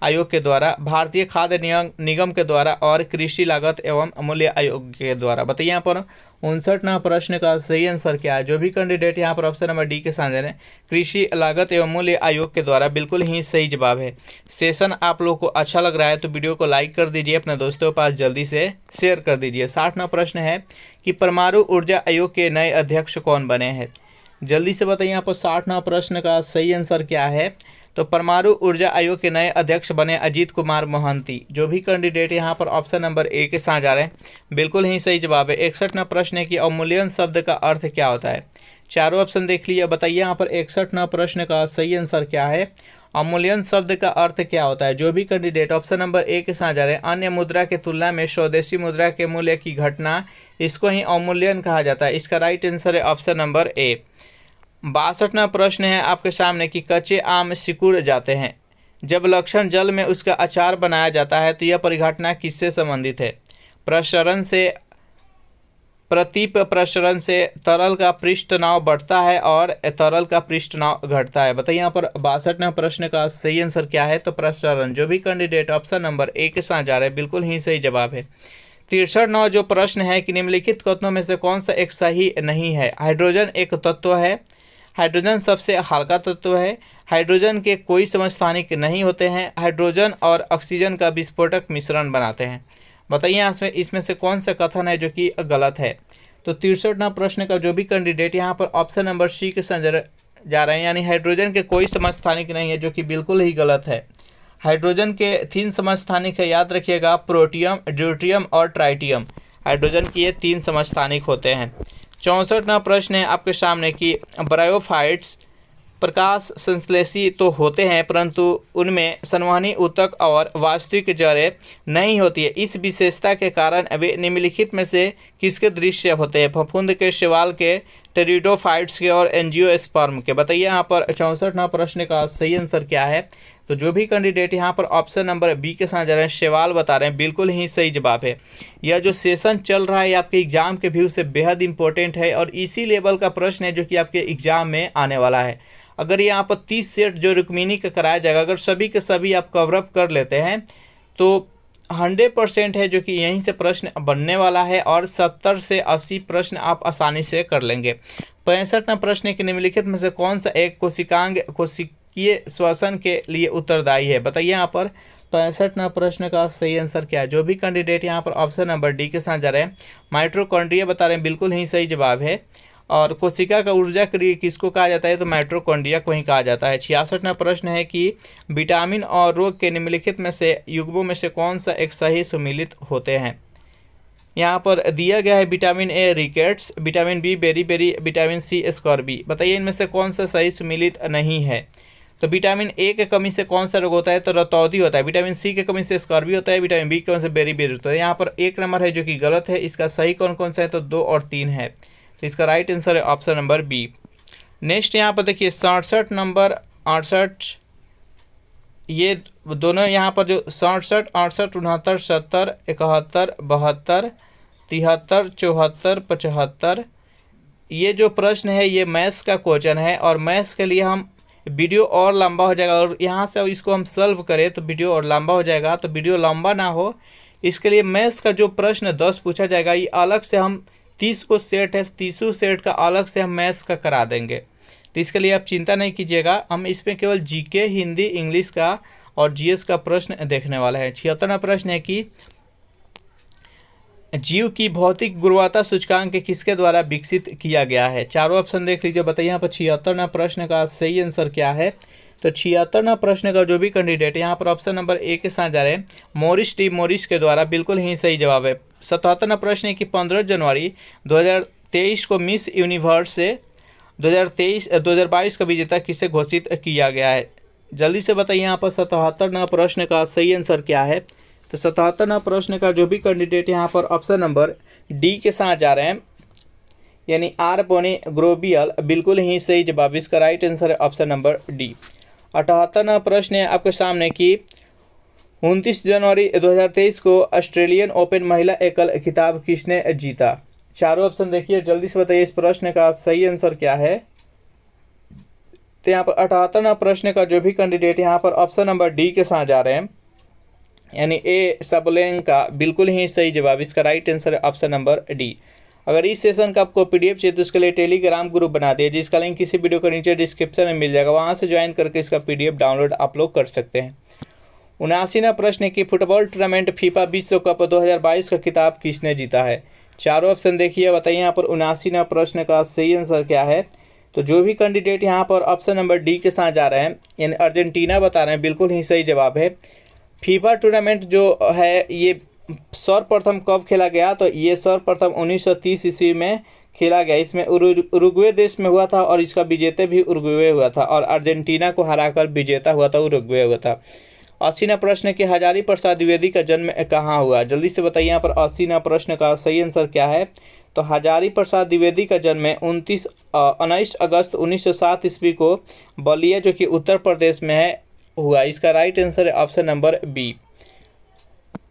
आयोग के द्वारा, भारतीय खाद्य निगम के द्वारा और कृषि लागत एवं मूल्य आयोग के द्वारा। बताइए यहाँ पर 59वां प्रश्न का सही आंसर क्या है। जो भी कैंडिडेट यहाँ पर ऑप्शन नंबर डी के साथ दे रहे हैं कृषि लागत एवं मूल्य आयोग के द्वारा, बिल्कुल ही सही जवाब है। सेशन आप लोग को अच्छा लग रहा है तो वीडियो को लाइक कर दीजिए, अपने दोस्तों के पास जल्दी से शेयर कर दीजिए। 60वां प्रश्न है कि परमाणु ऊर्जा आयोग के नए अध्यक्ष कौन बने हैं? जल्दी से बताइए यहाँ पर 60वां प्रश्न का सही आंसर क्या है। तो परमाणु ऊर्जा आयोग के नए अध्यक्ष बने अजीत कुमार मोहंती। जो भी कैंडिडेट यहाँ पर ऑप्शन नंबर ए के साथ जा रहे हैं, बिल्कुल ही सही जवाब है। 61वां प्रश्न है कि अवमूल्यन शब्द का अर्थ क्या होता है? चारों ऑप्शन देख लीजिए, बताइए यहाँ पर 61वां प्रश्न का सही आंसर क्या है। अवमूल्यन शब्द का अर्थ क्या होता है? जो भी कैंडिडेट ऑप्शन नंबर ए के साथ जा रहे हैं अन्य मुद्रा के तुलना में स्वदेशी मुद्रा के मूल्य की घटना, इसको ही अवमूल्यन कहा जाता है। इसका राइट आंसर है ऑप्शन नंबर ए। 62वां प्रश्न है आपके सामने कि कच्चे आम सिकुड़ जाते हैं जब लक्षण जल में उसका अचार बनाया जाता है, तो यह परिघटना किससे संबंधित है? प्रसरण से, प्रतीप प्रसरण से तरल का पृष्ठ तनाव बढ़ता है और तरल का पृष्ठ तनाव घटता है। बताइए यहाँ पर 62वां प्रश्न का सही आंसर क्या है। तो प्रसरण। जो भी कैंडिडेट ऑप्शन नंबर ए के साथ जा रहे हैं, बिल्कुल ही सही जवाब है। 63वां जो प्रश्न है कि निम्नलिखित कथनों में से कौन सा एक सही नहीं है? हाइड्रोजन एक तत्व है, हाइड्रोजन सबसे हल्का तत्व है, हाइड्रोजन के कोई समस्थानिक नहीं होते हैं, हाइड्रोजन और ऑक्सीजन का विस्फोटक मिश्रण बनाते हैं। बताइए इसमें से कौन सा कथन है जो कि गलत है? तो 63वां प्रश्न का जो भी कैंडिडेट यहाँ पर ऑप्शन नंबर सी के साथ जा रहे हैं, यानी हाइड्रोजन के कोई समस्थानिक नहीं है, जो कि बिल्कुल ही गलत है। हाइड्रोजन के 3 समस्थानिक है, याद रखिएगा, प्रोटियम, ड्यूट्रियम और ट्राइटियम। हाइड्रोजन के ये 3 समस्थानिक होते हैं। 64वां प्रश्न है आपके सामने कि ब्रायोफाइट्स प्रकाश संश्लेषी तो होते हैं परंतु उनमें संवहनी ऊतक और वास्तविक जड़ें नहीं होती है। इस विशेषता के कारण वे निम्नलिखित में से किसके दृश्य होते हैं? फफूंद के, शैवाल के, टेरिडोफाइट्स के और एंजियोस्पर्म के। बताइए यहाँ पर 64वां प्रश्न का सही आंसर क्या है? तो जो भी कैंडिडेट यहाँ पर ऑप्शन नंबर बी के साथ जा रहे हैं, शैवाल बता रहे हैं, बिल्कुल ही सही जवाब है। यह जो सेशन चल रहा है आपके एग्जाम के व्यू से बेहद इंपॉर्टेंट है और इसी लेवल का प्रश्न है जो कि आपके एग्जाम में आने वाला है। अगर यहाँ पर 30 सेट जो रुक्मिनी का कराया जाएगा, अगर सभी के सभी आप कवरअप कर लेते हैं तो 100% है जो कि यहीं से प्रश्न बनने वाला है और 70 से 80 प्रश्न आप आसानी से कर लेंगे। 65वां प्रश्न के निम्नलिखित में से कौन सा एक कोशिकीय श्वसन के लिए उत्तरदायी है? बताइए यहाँ पर 65वां प्रश्न का सही आंसर क्या है? जो भी कैंडिडेट यहाँ पर ऑप्शन नंबर डी के साथ जा रहे हैं, माइटोकॉन्ड्रिया बता रहे हैं, बिल्कुल ही सही जवाब है। और कोशिका का ऊर्जा क्रिया किसको कहा जाता है? तो माइटोकॉन्ड्रिया को ही कहा जाता है। 66वां प्रश्न है कि विटामिन और रोग के निम्नलिखित में से युग्मों में से कौन सा एक सही सुमेलित होते हैं? यहाँ पर दिया गया है vitamin A rickets, vitamin B beri, vitamin C scurvy. बताइए इनमें से कौन सा सही सुमेलित नहीं है? तो विटामिन ए के कमी से कौन सा रोग होता है? तो रतौंधी होता है। विटामिन सी के कमी से स्कॉर्बी होता है। विटामिन बी के कमी से बेरी होता है। यहाँ पर 1 नंबर है जो कि गलत है। इसका सही कौन कौन सा है? तो 2 और 3 है। तो इसका राइट आंसर है ऑप्शन नंबर बी। नेक्स्ट यहाँ पर देखिए 67 नंबर 68, ये दोनों यहाँ पर जो 67, 68, 69, 70, 71, 72, 73, 74, 75, ये जो प्रश्न है ये मैथ्स का क्वेश्चन है और मैथ्स के लिए हम वीडियो और लंबा हो जाएगा और यहाँ से इसको हम सॉल्व करें तो वीडियो और लंबा हो जाएगा। तो वीडियो लंबा ना हो इसके लिए मैथ्स का जो प्रश्न 10 पूछा जाएगा, ये अलग से हम 30 को सेट है, 30 सेट का अलग से हम मैथ्स का करा देंगे। तो इसके लिए आप चिंता नहीं कीजिएगा, हम इसमें केवल जीके, हिंदी, इंग्लिश का और जीएस का प्रश्न देखने वाला है। 76वां प्रश्न है कि जीव की भौतिक गुणवत्ता सूचकांक किसके द्वारा विकसित किया गया है? चारों ऑप्शन देख लीजिए। बताइए यहाँ पर 76वां प्रश्न का सही आंसर क्या है? तो 76वां प्रश्न का जो भी कैंडिडेट यहाँ पर ऑप्शन नंबर ए के साथ जा रहे हैं, मॉरिस डी मॉरिस के द्वारा, बिल्कुल ही सही जवाब है। 77वां प्रश्न है कि 15 जनवरी 2023 को मिस यूनिवर्स से 2022 का विजेता किसे घोषित किया गया है? जल्दी से बताइए यहाँ पर 77वां प्रश्न का सही आंसर क्या है? तो 77वां प्रश्न का जो भी कैंडिडेट यहाँ पर ऑप्शन नंबर डी के साथ जा रहे हैं, यानी आर बोनी ग्रोबियल, बिल्कुल ही सही जवाब। इसका राइट आंसर है ऑप्शन नंबर डी। 78वां प्रश्न है आपके सामने कि 29 जनवरी 2023 को ऑस्ट्रेलियन ओपन महिला एकल खिताब किसने जीता? चारों ऑप्शन देखिए, जल्दी से बताइए इस प्रश्न का सही आंसर क्या है? तो यहाँ पर 78वां प्रश्न का जो भी कैंडिडेट यहाँ पर ऑप्शन नंबर डी के साथ जा रहे हैं, यानी ए सबलेंका, बिल्कुल ही सही जवाब। इसका राइट आंसर है ऑप्शन नंबर डी। अगर इस सेशन का आपको पीडीएफ चाहिए तो उसके लिए टेलीग्राम ग्रुप बना दिए, जिसका लिंक किसी वीडियो के नीचे डिस्क्रिप्शन में मिल जाएगा, वहां से ज्वाइन करके इसका पीडीएफ डाउनलोड आप लोग कर सकते हैं। 79वां प्रश्न है कि फुटबॉल टूर्नामेंट फीफा विश्व कप 2022 का खिताब किसने जीता है? चारों ऑप्शन देखिए। बताइए यहाँ पर 79वां प्रश्न का सही आंसर क्या है? तो जो भी कैंडिडेट यहाँ पर ऑप्शन नंबर डी के साथ जा रहे हैं, यानी अर्जेंटीना बता रहे हैं, बिल्कुल ही सही जवाब है। फीफा टूर्नामेंट जो है ये सर्वप्रथम कब खेला गया? तो ये सर्वप्रथम 1930 ईस्वी में खेला गया। इसमें उरुग्वे देश में हुआ था और इसका विजेता भी उरुग्वे हुआ था और अर्जेंटीना को हराकर विजेता हुआ था, उरुग्वे हुआ था। 80वां प्रश्न कि हजारी प्रसाद द्विवेदी का जन्म कहाँ हुआ? जल्दी से बताइए यहाँ पर 80वां प्रश्न का सही आंसर क्या है? तो हजारी प्रसाद द्विवेदी का जन्म 19 अगस्त 1907 ईस्वी को बलिया, जो कि उत्तर प्रदेश में है, हुआ। इसका राइट आंसर है ऑप्शन नंबर बी।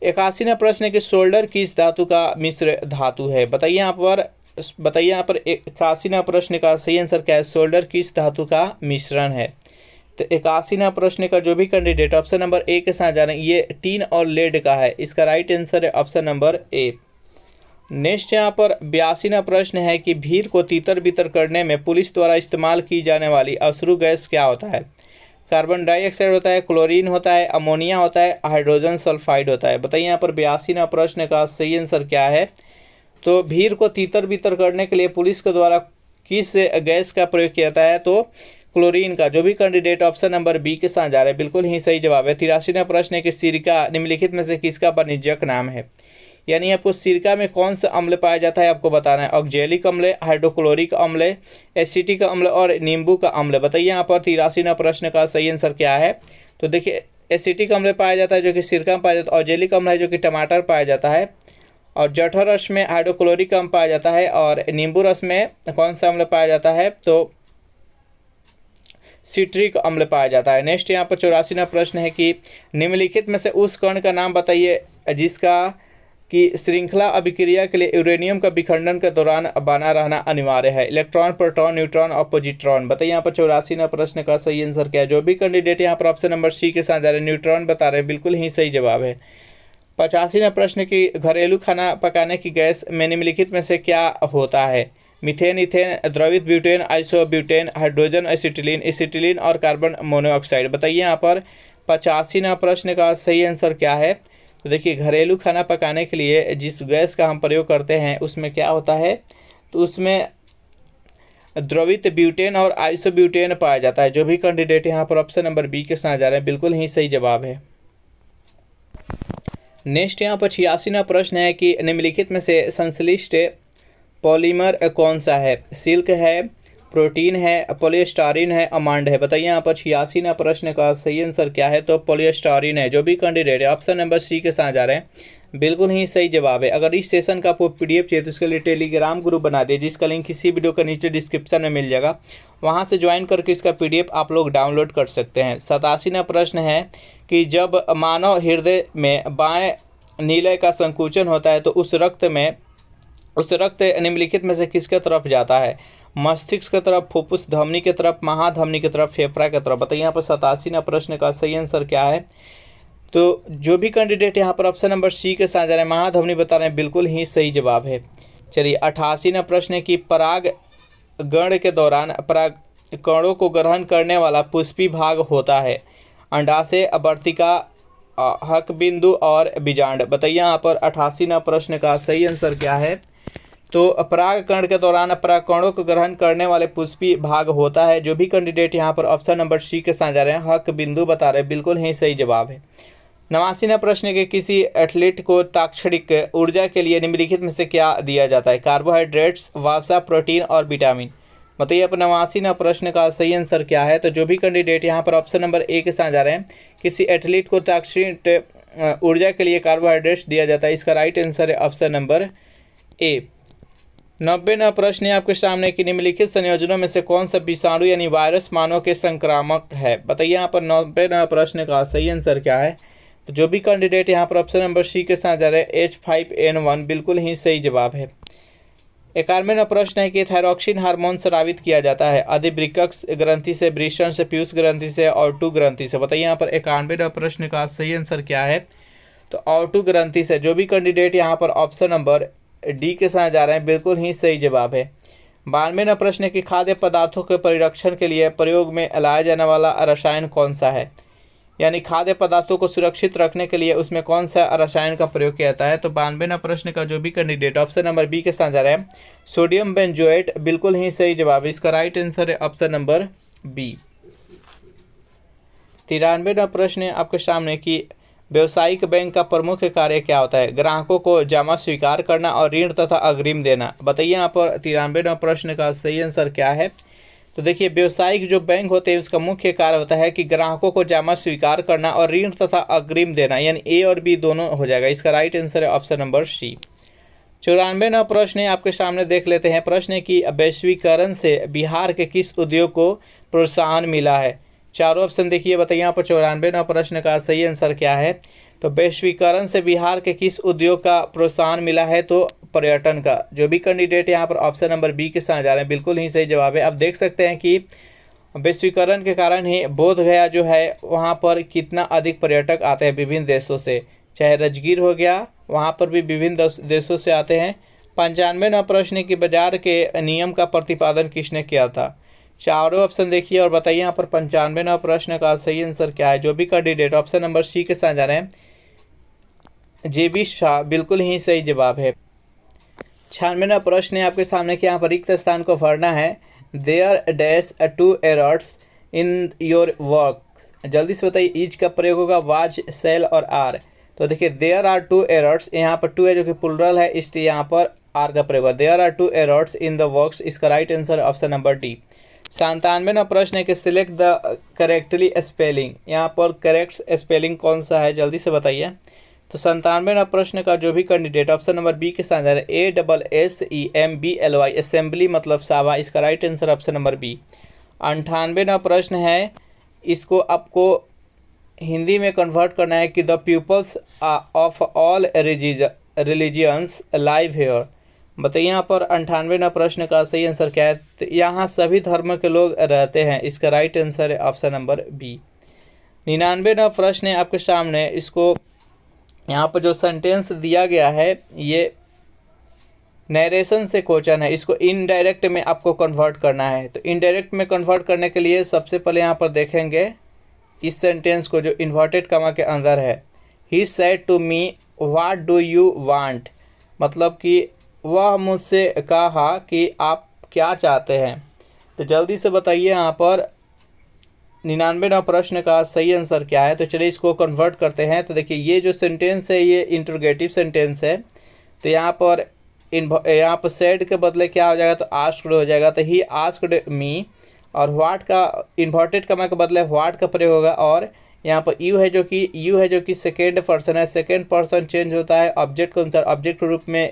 81वां प्रश्न है कि शोल्डर किस धातु का मिश्र धातु है? बताइए यहाँ पर 81वां प्रश्न का सही आंसर क्या है? शोल्डर किस धातु का मिश्रण है? तो 81वां प्रश्न का जो भी कैंडिडेट ऑप्शन नंबर ए के साथ जा रहे हैं, ये टीन और लेड का है। इसका राइट आंसर है ऑप्शन नंबर ए। नेक्स्ट यहाँ पर 82वां प्रश्न है कि भीड़ को तीतर बितर करने में पुलिस द्वारा इस्तेमाल की जाने वाली अश्रु गैस क्या होता है? कार्बन डाइऑक्साइड होता है, क्लोरीन होता है, अमोनिया होता है, हाइड्रोजन सल्फाइड होता है। बताइए यहाँ पर 82वां प्रश्न का सही आंसर क्या है? तो भीड़ को तीतर बितर करने के लिए पुलिस के द्वारा किस गैस का प्रयोग किया जाता है? तो क्लोरीन का। जो भी कैंडिडेट ऑप्शन नंबर बी के साथ जा रहे हैं बिल्कुल ही सही जवाब है। 83वां प्रश्न है कि सिरका निम्नलिखित में से किसका वाणिज्यिक नाम है। यानी आपको सिरका में कौन सा अम्ल पाया जाता है आपको बताना है। ऑक्जेलिक अम्ल, हाइड्रोक्लोरिक अम्ल, एसिटिक अम्ल और नींबू का अम्ल। बताइए यहाँ पर 83वां प्रश्न का सही आंसर क्या है। तो देखिए एसिटिक अम्ल पाया जाता है जो कि सिरका में पाया जाता है, ऑक्जेलिक अम्ल है जो कि टमाटर पाया जाता है, और जठर रस में हाइड्रोक्लोरिक अम्ल पाया जाता है, और नींबू रस में कौन सा अम्ल पाया जाता है तो सिट्रिक अम्ल पाया जाता है। नेक्स्ट यहाँ पर 84वां प्रश्न है कि निम्नलिखित में से उस कण का नाम बताइए जिसका कि श्रृंखला अभिक्रिया के लिए यूरेनियम का विखंडन के दौरान बना रहना अनिवार्य है। इलेक्ट्रॉन, प्रोटॉन, न्यूट्रॉन और पॉजिट्रॉन। बताइए यहाँ पर 84वां प्रश्न का सही आंसर क्या है। जो भी कैंडिडेट यहाँ पर ऑप्शन नंबर सी के साथ जा रहे हैं न्यूट्रॉन बता रहे हैं, बिल्कुल ही सही जवाब है। 85वां प्रश्न की घरेलू खाना पकाने की गैस में निम्नलिखित में से क्या होता है। मीथेन, इथेन, द्रवित butane, isobutane, hydrogen acetylene, acetylene और कार्बन मोनोऑक्साइड। बताइए यहाँ पर 85वां प्रश्न का सही आंसर क्या है। तो देखिए घरेलू खाना पकाने के लिए जिस गैस का हम प्रयोग करते हैं उसमें क्या होता है तो उसमें द्रवित ब्यूटेन और आइसोब्यूटेन पाया जाता है। जो भी कैंडिडेट यहाँ पर ऑप्शन नंबर बी के साथ जा रहे हैं बिल्कुल ही सही जवाब है। नेक्स्ट यहाँ पर 86वां प्रश्न है कि निम्नलिखित में से संश्लिष्ट पॉलीमर कौन सा है। सिल्क है, प्रोटीन है, पॉलीस्टारीन है, अमांड है। बताइए यहाँ पर 86वां प्रश्न का सही आंसर क्या है। तो पॉलीस्टारीन है। जो भी कैंडिडेट है ऑप्शन नंबर सी के साथ जा रहे हैं बिल्कुल ही सही जवाब है। अगर इस सेशन का आपको पीडीएफ चाहिए तो उसके लिए टेलीग्राम ग्रुप बना दिए जिसका लिंक किसी वीडियो के नीचे डिस्क्रिप्शन में मिल जाएगा, वहाँ से ज्वाइन करके इसका पीडीएफ आप लोग डाउनलोड कर सकते हैं। 87वां प्रश्न है कि जब मानव हृदय में बाएँ नीले का संकुचन होता है तो उस रक्त निम्नलिखित में से किसके तरफ जाता है। मस्तिष्क की तरफ, फुफ्फुस धमनी की तरफ, महाधमनी की तरफ, फेफड़ा की तरफ। बताइए यहाँ पर 87वां प्रश्न का सही आंसर क्या है। तो जो भी कैंडिडेट यहाँ पर ऑप्शन नंबर सी के साथ जा रहे हैं महाधमनी बता रहे हैं, बिल्कुल ही सही जवाब है। चलिए 88वां प्रश्न है कि परागण के दौरान पराग कणों को ग्रहण करने वाला पुष्पी भाग होता है। अंडाशय, अवर्तिका, हक बिंदु और बीजांड। बताइए यहाँ पर 88वां प्रश्न का सही आंसर क्या है। तो परागकण के दौरान परागकणों को ग्रहण करने वाले पुष्पी भाग होता है। जो भी कैंडिडेट यहाँ पर ऑप्शन नंबर सी के साथ जा रहे हैं हक बिंदु बता रहे हैं, बिल्कुल ही सही जवाब है। 89वां प्रश्न के किसी एथलीट को तात्क्षणिक ऊर्जा के लिए निम्नलिखित में से क्या दिया जाता है। कार्बोहाइड्रेट्स, वसा, प्रोटीन और विटामिन। बताइए आप 89वां प्रश्न का सही आंसर क्या है। तो जो भी कैंडिडेट यहाँ पर ऑप्शन नंबर ए के साथ जा रहे हैं किसी एथलीट को तात्क्षणिक ऊर्जा के लिए कार्बोहाइड्रेट्स दिया जाता है, इसका राइट आंसर है ऑप्शन नंबर ए। 90वां प्रश्न है आपके सामने कि निम्नलिखित संयोजनों में से कौन सा विषाणु यानी वायरस मानव के संक्रामक है। बताइए यहाँ पर 90वां प्रश्न का सही आंसर क्या है। तो जो भी कैंडिडेट यहाँ पर ऑप्शन नंबर सी के साथ जा रहे हैं H5N1, बिल्कुल ही सही जवाब है। 91वां प्रश्न है कि थायरॉक्सिन हार्मोन स्रावित किया जाता है अधिवृक्क ग्रंथि से, वृषण से, पीयूष ग्रंथि से और ऑटू ग्रंथि से। बताइए यहाँ पर 91वां प्रश्न का सही आंसर क्या है। तो ऑटू ग्रंथि से। जो भी कैंडिडेट यहाँ पर ऑप्शन नंबर डी के साथ जा रहे हैं बिल्कुल ही सही जवाब है। 92वां प्रश्न है कि खाद्य पदार्थों के परिरक्षण के लिए प्रयोग में लाया जाने वाला रसायन कौन सा है। यानी खाद्य पदार्थों को सुरक्षित रखने के लिए उसमें कौन सा रसायन का प्रयोग किया जाता है। तो 92वां प्रश्न का जो भी कैंडिडेट ऑप्शन नंबर बी के साथ जा रहे हैं सोडियम बेंजोएट, बिल्कुल ही सही जवाब है। इसका राइट आंसर है ऑप्शन नंबर बी। 93वां प्रश्न है आपके सामने कि व्यावसायिक बैंक का प्रमुख कार्य क्या होता है। ग्राहकों को जमा स्वीकार करना और ऋण तथा अग्रिम देना। बताइए यहाँ पर 93वां प्रश्न का सही आंसर क्या है। तो देखिए व्यावसायिक जो बैंक होते हैं उसका मुख्य कार्य होता है कि ग्राहकों को जमा स्वीकार करना और ऋण तथा अग्रिम देना, यानी ए और बी दोनों हो जाएगा। इसका राइट आंसर है ऑप्शन नंबर सी। 94वां प्रश्न है आपके सामने देख लेते हैं। प्रश्न है कि वैश्वीकरण से बिहार के किस उद्योग को प्रोत्साहन मिला है। चारों ऑप्शन देखिए। बताइए यहाँ पर 94वां प्रश्न का सही आंसर क्या है। तो वैश्वीकरण से बिहार के किस उद्योग का प्रोत्साहन मिला है। तो पर्यटन का। जो भी कैंडिडेट यहाँ पर ऑप्शन नंबर बी के साथ जा रहे हैं बिल्कुल ही सही जवाब है। आप देख सकते हैं कि वैश्वीकरण के कारण ही बोध गया जो है वहाँ पर कितना अधिक पर्यटक आते हैं विभिन्न देशों से। चाहे राजगीर हो गया, वहाँ पर भी विभिन्न देशों से आते हैं। 95वां प्रश्न की बाजार के नियम का प्रतिपादन किसने किया था। चारों ऑप्शन देखिए और बताइए यहाँ पर 95वां प्रश्न का सही आंसर क्या है। जो भी कैंडिडेट ऑप्शन नंबर सी के साथ जा रहे हैं JB शाह, बिल्कुल ही सही जवाब है। 96वां प्रश्न है आपके सामने कि यहाँ पर रिक्त स्थान को भरना है there dash two errors in your work. जल्दी से बताइए ईच का प्रयोग होगा वाज, सेल और आर। तो देखिए देयर आर टू एरर्स, यहाँ पर टू है जो कि प्लुरल है, इसलिए यहाँ पर आर का प्रयोग है। There are two errors in the works, इसका right answer option number D. 97वां प्रश्न है कि सिलेक्ट द करेक्टली स्पेलिंग। यहाँ पर करेक्ट स्पेलिंग कौन सा है, जल्दी से बताइए। तो 97वां प्रश्न का जो भी कैंडिडेट ऑप्शन नंबर बी के साथ ASSEMBLY, असेंबली मतलब सावा, इसका right answer option number B. 98वां प्रश्न है, इसको आपको हिंदी में कन्वर्ट करना है कि the peoples of all religions live here. बताइए यहाँ पर 98वां प्रश्न का सही आंसर क्या है। तो यहाँ सभी धर्म के लोग रहते हैं, इसका राइट आंसर है ऑप्शन नंबर बी। 99वां प्रश्न है आपके सामने, इसको यहाँ पर जो सेंटेंस दिया गया है ये नरेशन से क्वेश्चन है, इसको इनडायरेक्ट में आपको कन्वर्ट करना है। तो इनडायरेक्ट में कन्वर्ट करने के लिए सबसे पहले यहाँ पर देखेंगे इस सेंटेंस को जो इन्वर्टेड कॉमा के अंदर है। He said to me what do you want, मतलब कि वह मुझसे कहा कि आप क्या चाहते हैं। तो जल्दी से बताइए यहाँ पर 99वां प्रश्न का सही आंसर क्या है। तो चलिए इसको कन्वर्ट करते हैं। तो देखिए ये जो सेंटेंस है ये इंटरोगेटिव सेंटेंस है। तो यहाँ पर सेड के बदले क्या हो जाएगा, तो आस्क्ड हो जाएगा। तो ही आस्क्ड मी, और व्हाट का इन्वर्टेड कॉमा के बदले व्हाट का प्रयोग होगा। और यहाँ पर यू है जो कि सेकेंड पर्सन है, सेकेंड पर्सन चेंज होता है ऑब्जेक्ट के अनुसार। ऑब्जेक्ट के रूप में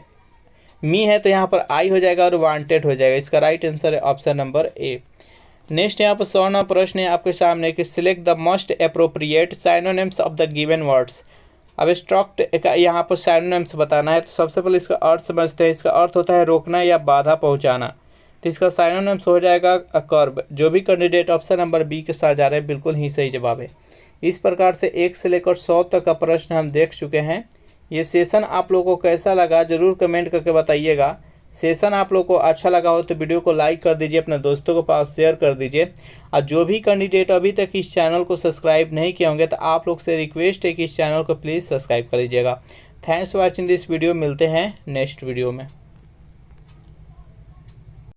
मी है तो यहाँ पर आई हो जाएगा और वांटेड हो जाएगा, इसका राइट आंसर है ऑप्शन नंबर ए। नेक्स्ट यहाँ पर 100वां प्रश्न है आपके सामने कि select the most appropriate synonyms of the given words. अब स्ट्रक्ट का यहाँ पर साइनोनिम्स बताना है। तो सबसे पहले इसका अर्थ समझते हैं। इसका अर्थ होता है रोकना या बाधा पहुँचाना। तो इसका साइनोनिम्स हो जाएगा कर्व। जो भी कैंडिडेट ऑप्शन नंबर बी के साथ जा रहे हैं बिल्कुल ही सही जवाब है। इस प्रकार से 1 से लेकर 100 तक का प्रश्न हम देख चुके हैं। ये सेशन आप लोगों को कैसा लगा ज़रूर कमेंट करके बताइएगा। सेशन आप लोगों को अच्छा लगा हो तो वीडियो को लाइक कर दीजिए, अपने दोस्तों के पास शेयर कर दीजिए। और जो भी कैंडिडेट अभी तक इस चैनल को सब्सक्राइब नहीं किए होंगे तो आप लोग से रिक्वेस्ट है कि इस चैनल को प्लीज़ सब्सक्राइब कर लीजिएगा। Thanks for watching this video. मिलते हैं नेक्स्ट वीडियो में।